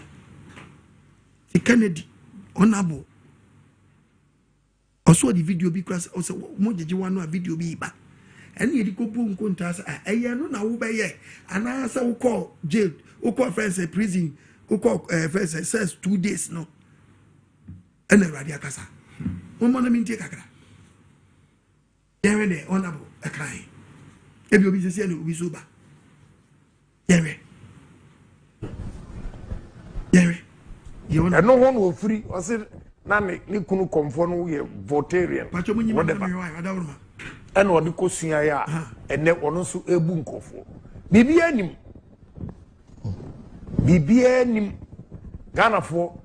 ti Kennedy onabo also the video bi class also mo jeje wanu a video bi ba eni edi ko bu nkonta sa eye no na wo be ye ana sa wo call jail wo call friends prison wo call friends says 2 days no ena radio akasa mo na minti kakra yewe de onabo akai ebi obi sese no obi so ba yewe no one will free or say na ni kunu komfo no ye votarian pacho munyi ma adawruma and what the kosua ya ene ono so ebu nkofo bibia nim Ghana fo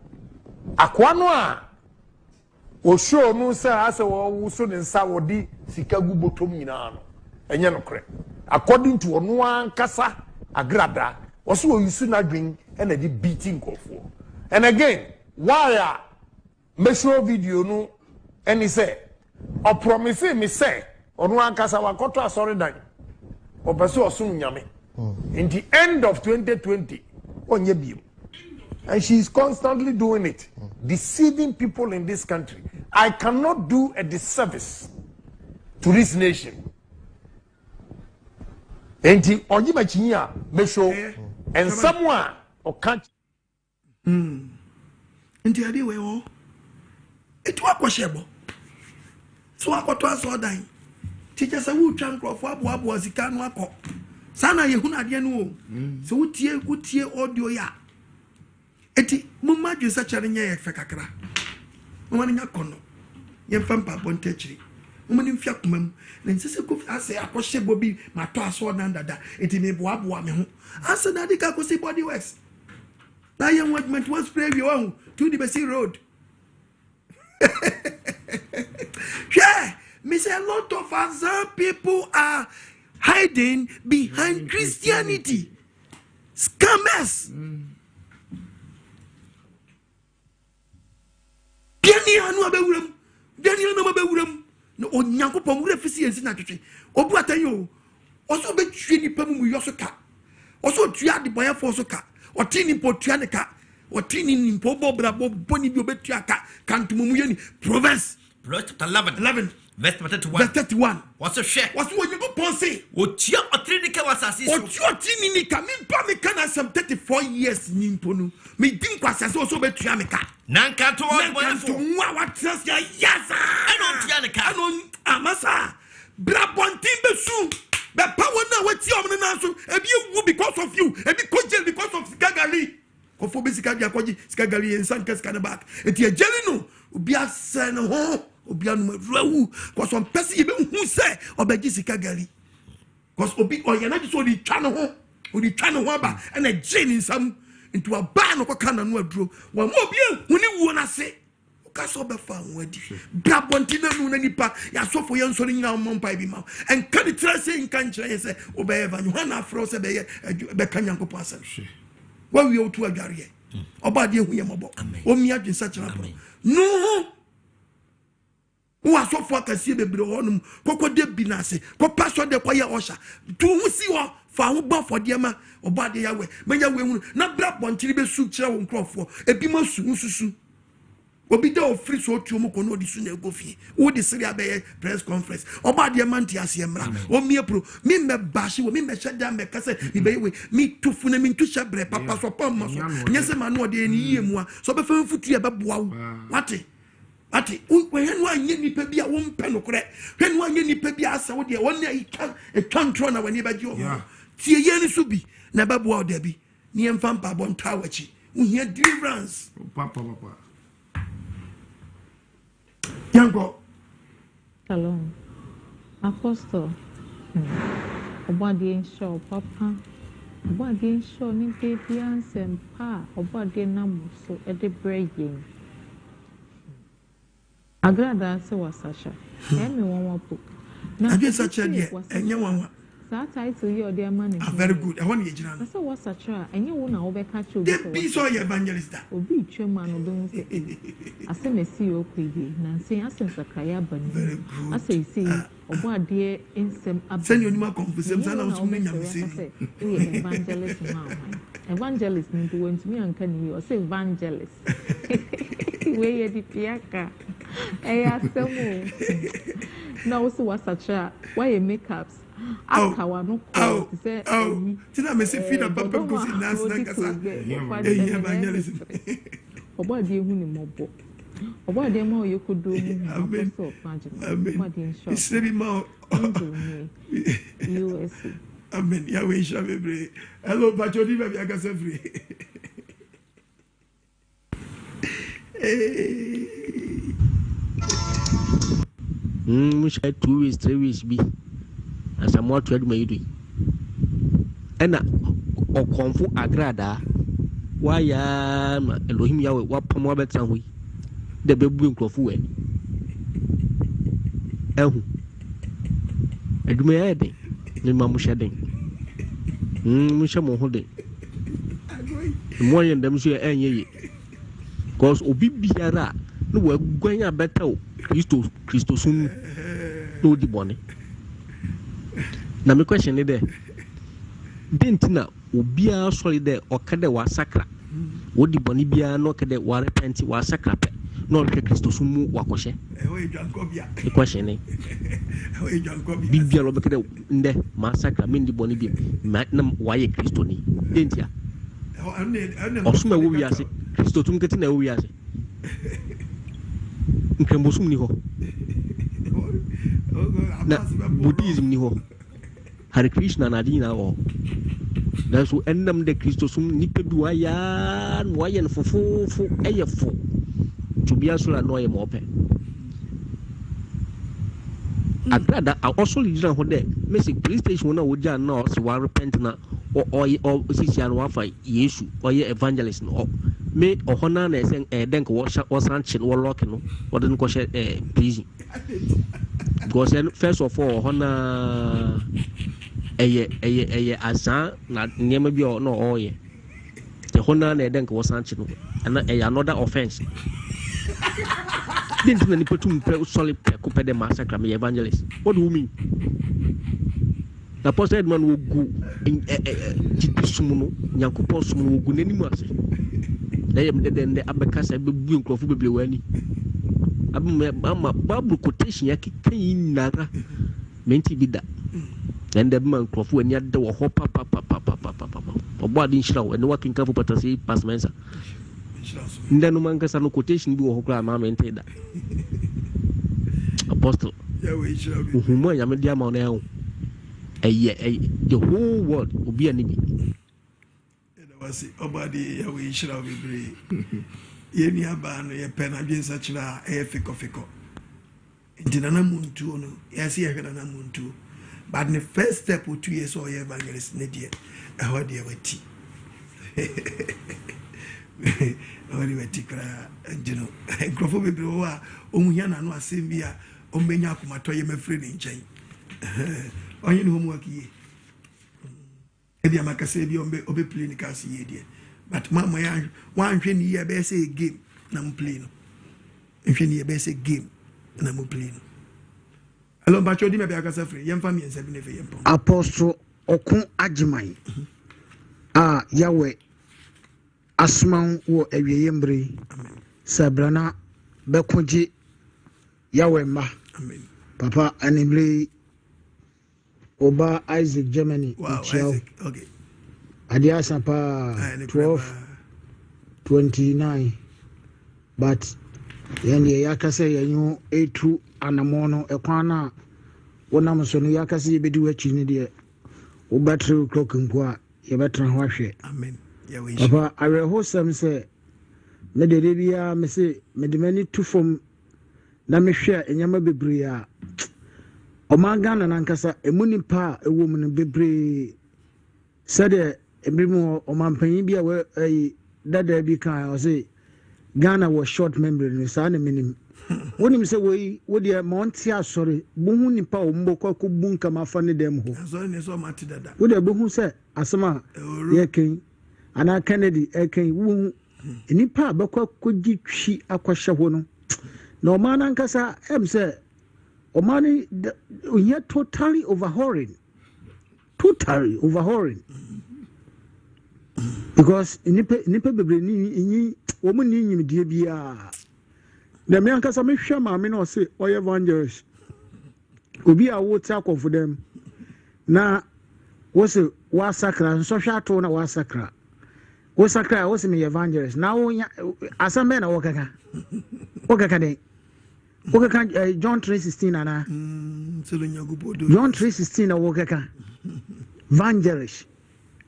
akwa no a o show no say ase wo so ne nsa wodi sika gu botom nyina no enye no kre according to ono ankasa agrada oso o yusu na dwen and the beating nkofo and again why me show video no and he say o promise me say onu ankasa wakoto asori dan obeso osun nyame in the end of 2020 onye biom and she is constantly doing it deceiving people in this country. I cannot do a disservice to this nation enti onye machinya me show and someone or can't enti ade we ho etu akwashebo so akoto aso dan teacher say wu twan crofo abo azika no akọ sana ye hu na de no o so wutie audio ya eti mumma dwesa chere nya ye fe kakra mumma nya kono ye fampa bontechiri mumma ni mfia komam na nsese ko ase akoshebo bi mato aso dan dada eti me boaboa me ho ase na de ka ko see body works na ye movement was spray we on to the Bessie road. Yeah, me say a lot of other people are hiding behind Christianity. Scammers. No Onyankopong we fisi Yensi na twetwe. Obu atanyo. Oso be twe nipa mu yoso ka. Oso tua de boya fo so ka. Otini po tua ne ka. Otini nimpo bobra boni bi obetua ka. Kantumu yeni Proverbs chapter 11 verse 31. What's a share? What's what you go pense? Otia otrini was assist. Otia otini ni ka me pa me kana some 34 years nimpo no. Me dim kwasase oso betua me ka. Nanka to nwa what trust ya yasa. Eno tia ne ka. Eno amasa. Brabontin besu. Be power na wati omne na so ebi wu because of you. Ebi ko because of gagali. Kofo be sika dia koji sika gali ensan keska na back. Eti e jeli no. Obi asen ho. Obi anu rawu. Cause some person you be hu say obeji sika gali. Cause obi oyana just odi twa no ho. Odi twa no ho ba and a jeni nsam into a ban ko kana no aduro. Wa mo obi huni wu na se. Ka so be fa wadi. Brabontina no na nipa ya so for yan so ni nyina mo mpa bi ma. En ka di tra say nkan kire say obey eva Yohana afro say be Onyankopong asem. Wa wi otu adware obade hu ye mobo omi adwen sachira pro no wa sofo akase bebre honum kokode bi na ase ko pastor de koye osha tu hu si ho fa ho ba fode ma obade yawe menya we hu na bra bonchiri be su kire wo nkrofo ebi ma su nsusu obi da ofri so otu mu kono odi su na egofie wo di siri abe press conference obade ma nti ase emra o mi epro mi me bashi wo mi me sheda me kase mi be we mi tufu na mi ntu shabre papa so pam so nyese ma no ode ni yie mu a so be fa futu e be boa wo wate ati henu anye nipa bia wo mpe no kore henu anye nipa bia asa wo de won na control na wani ba ji o tie ye ni so bi na ba boa o da bi ni emfa mpa bo nta wachi wo hia deliverance papa yango Shalom Apostle obade show papa obade show ni baby ansem pa obade na so e de breyin agrada se wasasha emi won wapo na adwe sacha de enye wanwa sa title you dey man very good I want you jira na se wasacha enye wo na wo be ka che obi be so evangelist da obi twema no do nse ase mesi okwe na nse ase sakaya bani ase isi obo ade ensem ab send you ma confession sana so menya mesi evangelist ma evangelist ni do ntumi anka ni o say evangelist we ye di piaka asemo na wo se wasacha why makeups akawa no ko say tina me se feed papa go si nas na kasa evangelist obo ade hu ni mobo obo ade ma oyekodo mu apostle page ma de inshallah isrebi ma USA amen ya we shabebre hello bachodi ba bia kasa free Musha 2 weeks 3 weeks bi asamoa to aduma yidu ena okonfo agrada waya ma Elohim yawe wapamo abetra ho de bebu nkrofo wani ehu aduma ya de ni ma musha den musha mo ho de mo yen dem so enye ye cause obi biara no wa gwanya beta o Christo sun no di bone na me question ni there dentina obia sorry there okade wa sakra wodi bone bia no okade wa repent wa sakra pe no ke Christo sun mu wakoshe e question ni bibia lo bekade nde ma sakra me ndi bone bi na wa ye Christo ni dentia osuma wo wiase Christo tum ketina wo wiase nkembosum ni ho na Buddhism ni ho Hare Krishna na dina ho da so ennam de Christo sum ni pedu aya no aye no fofofu eyefo to bia so la no ye mo pe agrada also leader ho de message police station na woja na o se wa repent na o sisi an wa fa Yesu o ye evangelist no me ohona na esen denk wo san chin wo lock no wo den ko she prison because first of all ohona eye asan na nyema bi no oye the hona na denk wo san chin no na another offense didn't many people to solid coupe de massacre me evangelist what do you mean the apostle man will go in sumuno Onyankopong sumuno will go nanimu ase then the abekasa be bu nkrofo bebre wani abama bible quotation yakikan nara menti bida then the man nkrofo wani ade wo ho papa obo ade nshira wo ne wakin kafo patase pass mensa ndanu man kasa no quotation bi wo ho kra ma menti da apostle ya we nshira bi humo ya me dia ma na yawo the whole world obi ani bi wasi obadi ya we nshira bi ye ni aba no ye pe na dwen sa chira e fiko ntina na muntu no ya si ye hweda na muntu but the first step o 2 years or evangelist ne die e ho de wati ori wati kra njino grofo bebre wo a omuhia na no asem bi a omenya akomato ye mafre ne nchen onye no homework ye ebi amakase bi obe play ni kasi ye die but mama ya one hwe ni ye be say game na mo play no hwe ni ye be say game na mo play no hello ba chodi me be akasa free yemfa mi ensa bi ne fe yempom Apostle Okoh Agyameng yawe asman wo awieyembre sabrana bekoji yawe ma amen papa animle oba Isaac Germany wow Isaac okay adia sapa 12:29 but yende yakase yanyu etu anamono ekwana wonam so no yakase yebedi wachi ne de wo battery clock nko a yebetra ho ahwe amen yawe papa awehosam se me de bia me se me de mani tu fom na me hwe enyama bebre a omagana nankasa emunipa ewo mu no bebre sade ebimu omampanyin bia we dada bi kan o se Ghana was short memory no sa na minim wonim se wo de monti asore bohu nipa o mbokọ ko bunka mafa ne dem ho asore ne so mati dada wo de bohu se asema ye ken ana Kennedy ken wo nipa bakọ ko gitwi akwahye ho no na omana nkasa em se omani we totally overhauling because nipa bebre ni wo mu ni nyimdie bia na me ankasa me hwe ma me na o se oy evangelist obi a wo tia confidem na wo se wa sakra so hwa to na wa sakra wo sakra wo se me evangelist na wo asambe na wo kaka den wo kaka John 3:16 ana John 3:16 na wo kaka evangelist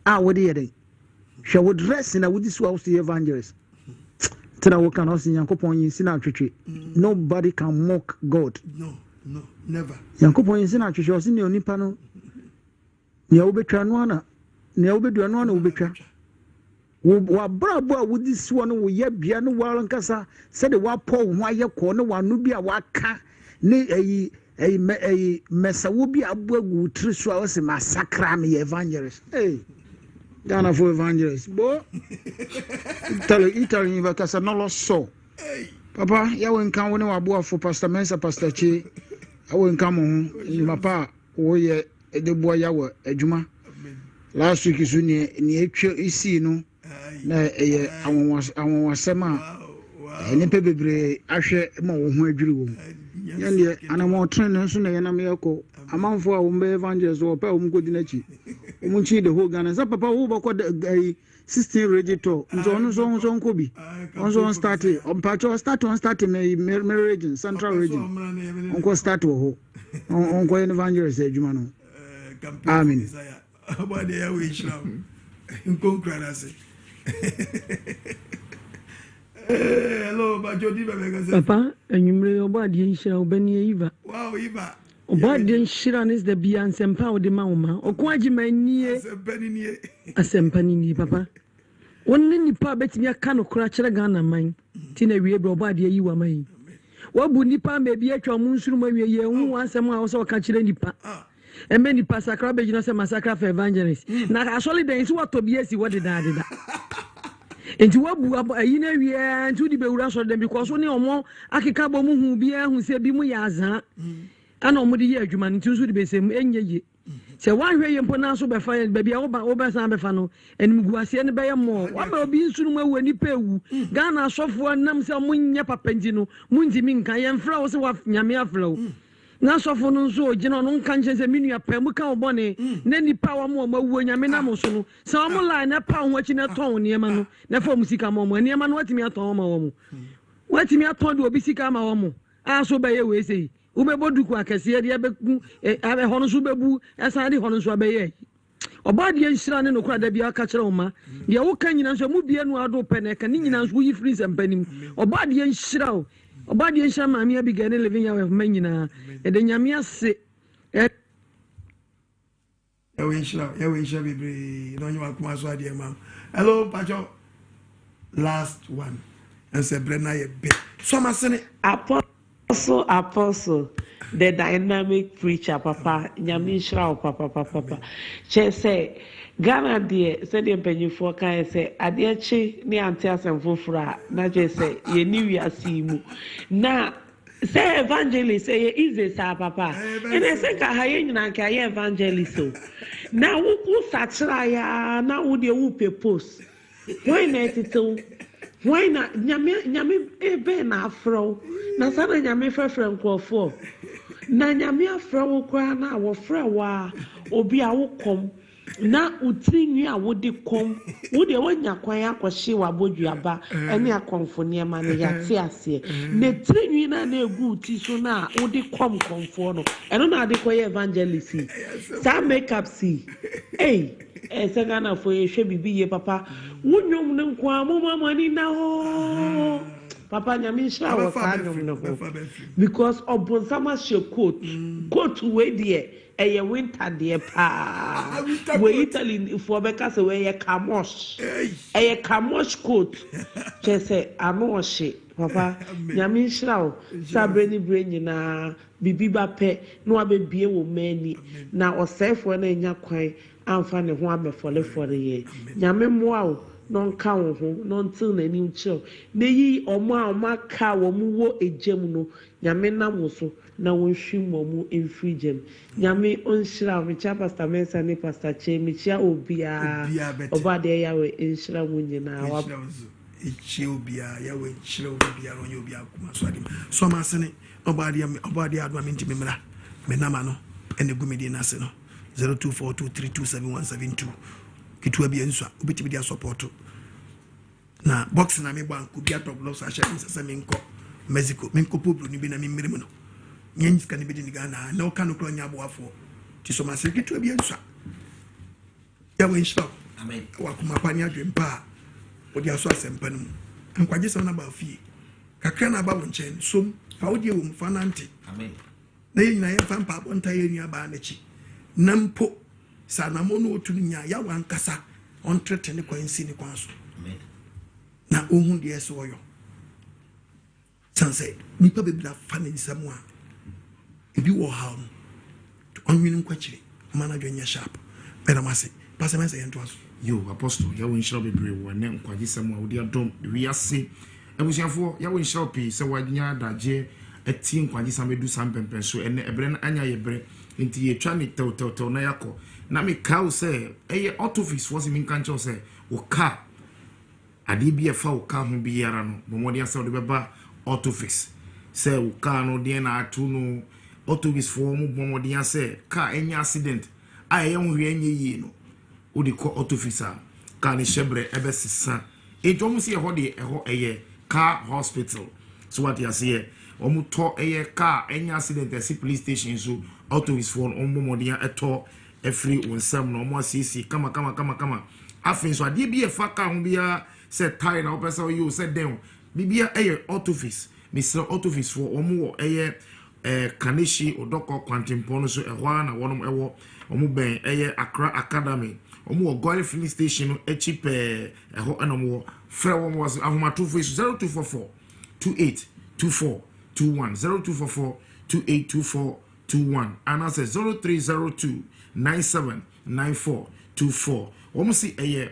wo de yede hwe wo dress na wo di so wo se evangelist tena wo kan osi Onyankopong yinsi na Atwetwe nobody can mock God no never Onyankopong yinsi na Atwetwe osi ne onipa no ne obetwa no ana ne obedua no ana obetwa wo brabo a wodi so no wo ya bia no wa nkasa se de wa po ho aye ko no wa no bi a waka ne eyi mesa wo bi aboagu tri so a o se massacre me evangelist Ghana for evangelist bo Italy ba kasa no lo so papa ya we nkan woni wabo for pastor Mensa pastor Chi awe nkan mo ni mapa wo ye de bo ya wo adwuma last week so ni etwe isi no na awon wasema ni pe bebre ahwe ma wo ho adwiri wo yande anamo tren no so na yana me yako amanfo a wo be evangelist wo pa wo mkodi na chi umunchi the whole Ghana sa papa wo bako 16 regitor nzo nko bi onzo start me region central region onko start wo onko evangelist ejuma no amen abade ya we shira nkonkra se hello ba jodi ba mega se papa enyumre obade nshira obani yiva wow yiva obade nshira is the Beyonce empower the mama Okoh Agyameng nie asempani ni papa wonni nipa betimi aka no kora kire Ghana man ti na wie bro obade yiwa man wabu nipa me bi atwa mu nsuru ma wie ye hu ansem a wo so ka kire nipa eme nipa sakra be jina se massacre for evangelist na asole den si wato bi esi wode da enti wabu ayi na wie nti udi be wura so dem because oni omo akeka bo mu hu bi hu se bi mu ya azan ana omo de ye adwuma nti nso de be se enyeje se wan hwe ye mpo na so be fa be bia wo be san be fa no enim guase ne be ye mo wa be obi nsuru mu awu ni pa ewu Ghana asofo nam se mo nya papanji no mu ntimi nka ye mfra wo se wa nyame afra wo na sofo no nso ogina no nka nche se minu apa mu ka obone na nipa wa mo mawu nyame na mo so no se o mo line na pa ho achi na ton ne ma no na fa musika mo ne ma no watimi aton ma wo mo watimi aton de obi sika ma wo mo a so be ye we sei ube boduku akese de abeku abe hono so bebu esan de hono so abeye obade nshira ne no kura da bia aka kire wo ma de wo kan nyina so mu bia no ado pene ka ni nyina so yi free sampanim obade nshira wo obade nshira ma me abi gane living ya we manyina e de nyame ase ya we nshira bebre no nywa kuma so ade ma hello pacho last one and say brena ye be so masene Apostle the dynamic preacher papa nyame nhyira papa say Ghana de said the mpanyinfo kan say adechi ne ante asem foforo na je say ye ni wiase mu na say evangelist say easy sa papa and I say ka haye nyina ka ye evangelist so na wo sachira ya na wo de wo pe post why na tito why na nyame ebe na afro na sana nyame frefre nkofo na nyame afro wo kra na wo frɛ wa obi a wo kom na utrinwi a wo de kom wo de wanya kwan akwhye wa boduaba ene akonfo ne ma ne yate ase na trinwi na egu ti so na wo de kom konfo no eno na de koye evangelist sa makeup si ese Ghana fo ye hwe bibi ye papa wonyom ne nko amoma ni na ho papa nyame nhyira wo sa nyom ne ho because obonsama she coat we de eye winter de pa we Italy for beka se we ye camosh coat che se amoshi papa nyame nhyira wo sa breni nyina bibi ba pe no abebie wo mani na osefo na nya kwan amfa ne ho amefole ye nyame moa wo non ka wo ho non til na nim chio na yi omo a maka wo mu wo ejam no nyame nam wo so na wo hwim wo mu enfrijem nyame onhyira wo cha pastor Mensa ne pastor Che mi chia obia obade ya we enhyira wo nyina wa echi obia ya we enhyira obia ro obia kuma so adim so ma sene obade adwa minti memra menama no ene gumedi na se no 0242327172 kitu abia nswa obetimi dia support na box na me bank bia top loss asha nsasa menko Mexico menko poblo ni bi na memmerem no nyenyi ska ni bi ni Ghana na o kanu kro nya aboafo ti so ma se kitu abia nswa ya we nswa amen wa kuma pani adwempa odi aso asempa no nkwaje se na ba fie kakra na ba wonchen som fa odi wo mfa nante amen na yin na yen fa mpa bonta ye nua ba na chi nampo sanamo no otunya ya wankasa on threaten ne kwansi ne kwanso amen na ohun de eso oyo sanse nipa bebla fa ne nsam a ebi wo ha no onwini nkwachire mana dwenya sharp bena mase pasa mensa yento aso yo apostle ya won shiro bebre wo ne nkwaje sam a wo de adom wi ase ebusiafo ya won shiro pe se wadnya daje eti nkwaje sam edu sam pempen so ene ebre na anya yebre nti ye twa ne tew na yakọ na me ka say eye autofix was min kan cho say o ka ade bi e fa o ka ho bi yara no bomodi asa o de beba autofix say o ka no de na atu no autofix for mo bomodi asa ka enya accident aye ho hwe enye yi no o de ko autofix a ka ne shebre ebe sisa e jo mo se ho de ho eye car hospital so what you say omu to eye car enya accident at police station so autofix for on bomodi eto every onsam no mo asisi kama afin so ade bi e fa ka ho bia se tie na opesa you se den bibia eye autofix Mr. Autofix for omo eye Kaneshi odoko kwantimpo no so ehwa na wonom ewo omo ben eye Accra Academy omo Golf filling station no echipe eho enomo frɛ wo was ahomato face 0244 2824 21 0244 2824 21 and answer 0302 979424 omo si eye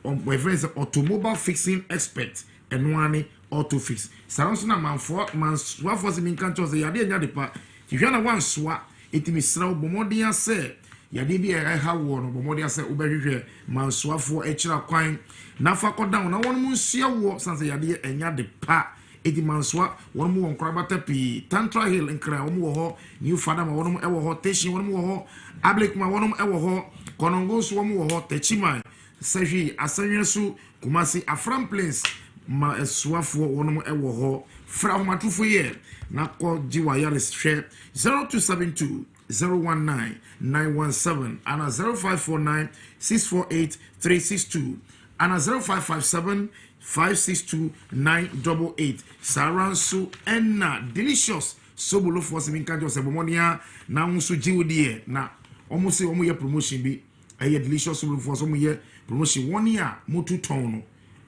my friends automobile fixing expert enwani autofix saranso na manfo manswa se min kan cho se yade nya depa hihwa na wanswa etimi sra obomodin ase yade bi e ha wo no obomodin ase obehwehwe manswafo ekira kwan na fa kodan na won mu nsia wo sanse yade enya depa edi manswa won mu won krabata pi Tantra Hill nkra won wo ho new father ma won mu e wo ho teshin won mu wo ho ablik ma won mu e wo ho konongo so won mu wo ho techiman sahi asanyesu kumasi afram place ma eswafo wonom ewo ho fra homatufo ye na ko jiwa yares hwe 0272 019 917 ana 0549 648 362 ana 0557 562 988 saransu enna delicious sobolo for seminka jo sebomonia na nso jiwodie na omo se omo ye promotion bi eye delicious sobolo for so mo ye promotion 1 year motu ton no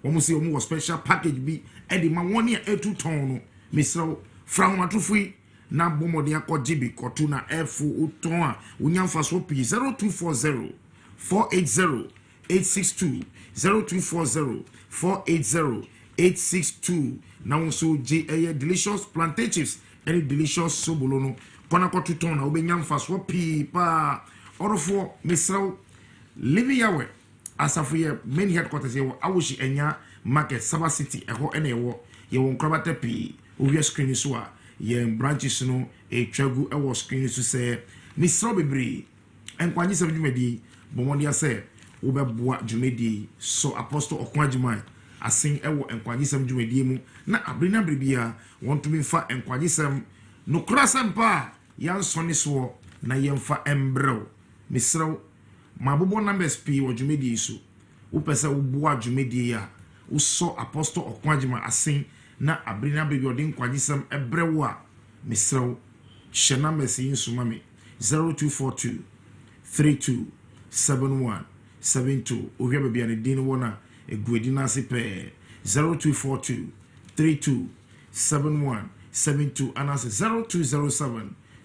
omo se omo special package bi e de ma 1 year 2 ton no misro from atufui na bomodi akọ GB kotu na F uton a unyamfa so pi 0240 480 862 0240 480 862 na wonso J delicious plantain chips any delicious sobolo no kona kotu ton na obenyamfa so pi pa orofo misraw living yawe asafu ye main headquarters ye awoshi enya market Saba City eho ene ye won krabata pi ovia screen so a ye branches no etwagu ewo screen so say misraw bebre enkwanyi se dwumedi bomodi ase wobeboa dwumedi so apostle Okoh Agyameng asin ewo enkwanyi se dwumedi mu na abrina brebia won to me fa enkwanyi sem no krasam pa yan sone so na yemfa embrew misraw mabobo numbers p wo dwumedi so wo pese wo boa dwumedi ya wo so apostle Okoh Agyameng asin na abrina bebi odin kwanyisam ebrewo a misraw shena mesi insuma me 0242 3271 72 ohia bebi ane din wona eguedina se pe 0242 3271 72 anase 0207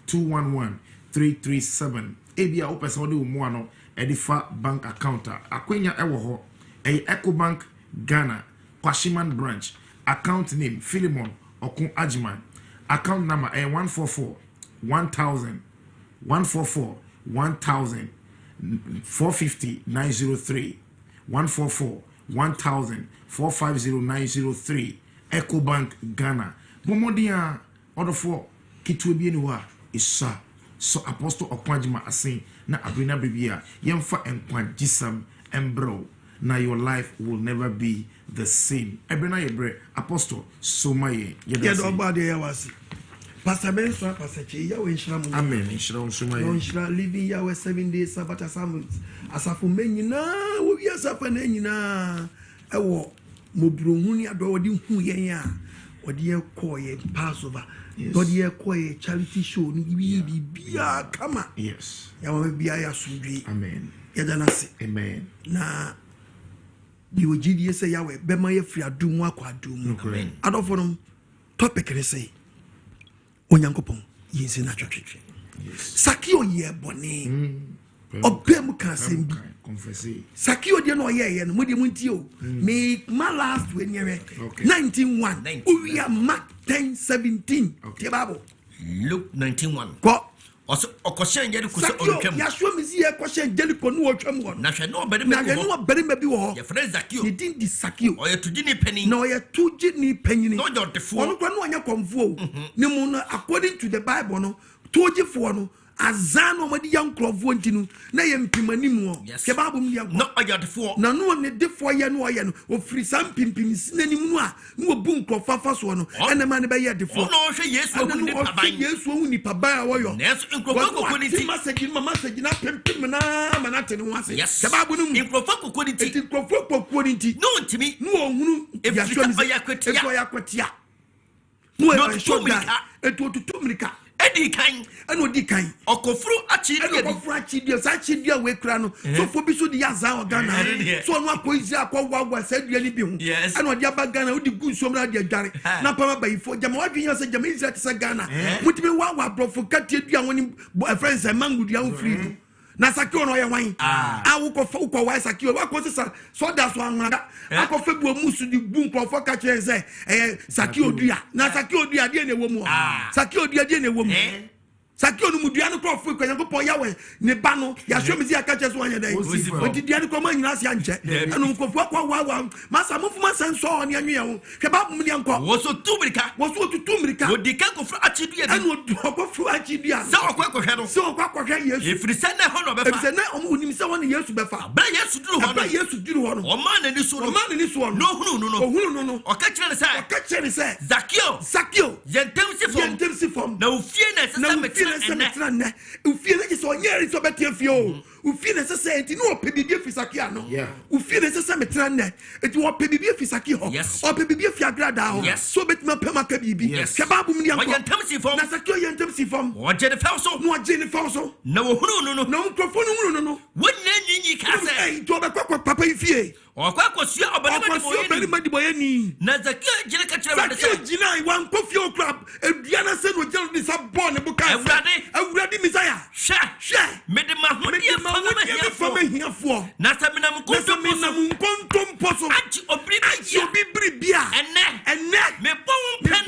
211 337 ebia wo pese wode wo mu ano edifa bank account akwenya ewo ho Ecobank Ghana Kwashiman branch account name Philemon Okoh Agyameng account number 144 1000 144 1000 450 903 144 1000 450 903 Ecobank Ghana bomodia odofo kitwe bi eni wa isa so apostle Okoh Agyameng asin na abrina bibia yemfa enkwan gisam embro now your life will never be the same. Ebrena yebre apostle somaye yeda obade ya wasi pastor benso pastor che ya we nshira mu amen nshira somaye nshira living ya we 7 days sabbath asafu menyina wo wi asafa na nyina ewo mobrohuni ado wodi hu yen ya wodi ye koye passover wodi ye koye charity show ni bibia kama yes ya we bia ya sudwi amen yeda na se amen na di ogidi say yawe bema ye free adum akwa adum adoforum topic re say Onyankopong Yensi na Atwetwe Sakio ye boni obem kan sembi confess Sakio de no ye no modi munti o me my last we nyere 19:1 Uria Mark 10:17 the Bible Luke 19:1 ko also okoshen jeri kuso otwam ya show me see okoshen jeri ko no otwam ho na hwe no bere me ko na no bere me bi wo ye friend Zakio he didn't di Sakio o ye tuji ni pani no ye tuji ni pani no jotefo ono kwa no anya konfo ni mu no according to the Bible no tuji fo no azano madi yankrofo ntinu na ye mpimanimu o ke Bible mu yanko no ojotefo na no ne defo ye no ye no ofiri sampimpi sinanim no a no bu nkrofafa so no ene ma ne be ye defo no hwe Yesu hu ni paban Yesu hu ni paban wo yo neso nkrofa kokoniti message na pimpim na manate ne wase ke Bible no nkrofa kokoniti nkrofa kokoniti no ntimi no ohunu efika yakwetia no e shoda etututumrika edi kan eno di kan okofuru achidia sa achidia we kra no so fo bi so di yaza o Ghana so no akoizi akwa sadua ni bi hu eno di abaga na odi gu so mra di adware na pama bayifo jama wadwenya se jama Israel tsa Ghana mutimi wa brofo katie dua woni friends mangu dua wo free na Sakio no ye wan ukọ wa Sakio wa ko se so da so anwada akọfe bu omusu di bu nkrofo ka kire se Sakio dua na Sakio dua de na ewo mu Sakio dua de na ewo mu Sakio no mudua no krofo ko Onyankopong yawe ne ba no ya hwe me zi aka kire so anya dai odi dua no ko ma nyina se anche eno nkrofo akwa wa masa mufu masan so oni anwe ho hwe ba mu ne anko wo so tumirika odi ka kofuru achidua eno odi kofuru achidua se okwa no se okwa Yesu efrisa na ho no befa se na onim se woni Yesu befa ba Yesu duru ho no o man ni so no hunu no o ka kire ne se Zakio yentem si fom na ofie na se metra ne ofie na so nyeri so betia fie o ofie na se enti no opebibie fi Sakio no ofie na se metra ne enti o opebibie fi Sakio ho opebibie fi agrada ho so betima pema ka bibi ke babu mi yanko na Sakio yentem si fom o je ne fa so na wo hunu no na nkrofo no hunu no wonna nyinyi ka se to be papa ifie okwa kosua obanima di boyeni na zakia jile ka kire wade se jina wan kofi okra eduana se no jelo ni sa born buka awurade misaya hwe me de mahodi fama hiafo na samina mkontom poso anti obibri bia ene me bon pena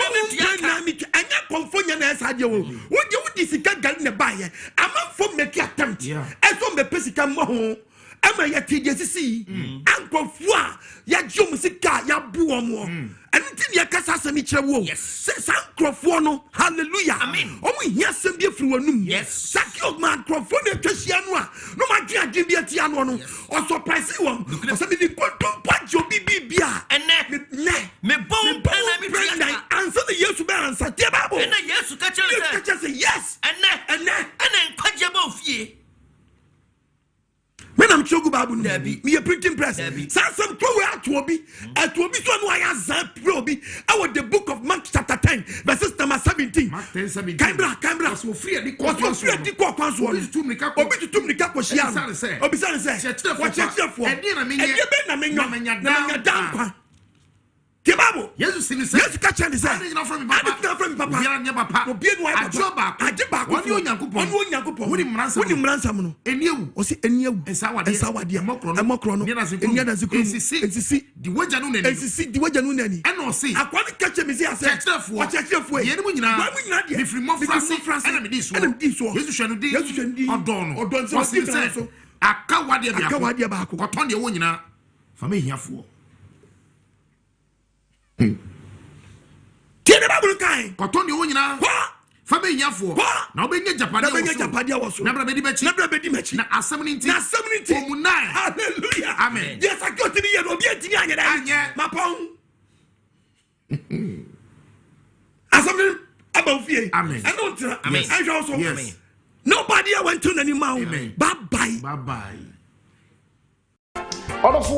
na mi anya konfonya na esa je wo woje wodi sika gari ne baye ama fo make attempt eso me pesika mo ho ama ya tije sisi ankofo a ya jom sika ya buo mo enti ne kasa asemi kire wo se sankrofo no hallelujah omo hia asem bi afiri wanum sakio man krofo ne twahia no a no ma gye agye bi atia no no o surprise won o se bi kontom pajo bibia ene me bon pena mi friend answer the yesu be answer tie babo ene yesu ka kire say yes ene nkwaje ba ofie when I'm chogu babu me a printing press some throw atobi so no I azan probi our the book of Mark chapter 10 verses number 17 Mark 10:17 Canberra so free di kwanso obi tutum nika kwashia obi say what church for e na menya dampa Kebabo Jesus sini say yes catch and say I didn't from me papa obi anu papa obi anu ajoba woni onyankopon woni mransa no eniewu o si eniewu ensawade emokro no enia da zikru ensisi di waja no nani ena o si akwani catch me say wa chechefo ye mu nyina de me free mo France ena me di so Jesus hwe no di odon so si akawade biako koton de wo nyina fa me hiafo Tiene babu kai koton de wo nyina fa be hiafo na obenya japade wo so na bra bedi mechi na asem ni nti omunai hallelujah amen yes akoti ni ye no obi antini anye da mapon asem ni abofie amen and don't amen I also yes nobody went to any mouth bye bye bye all of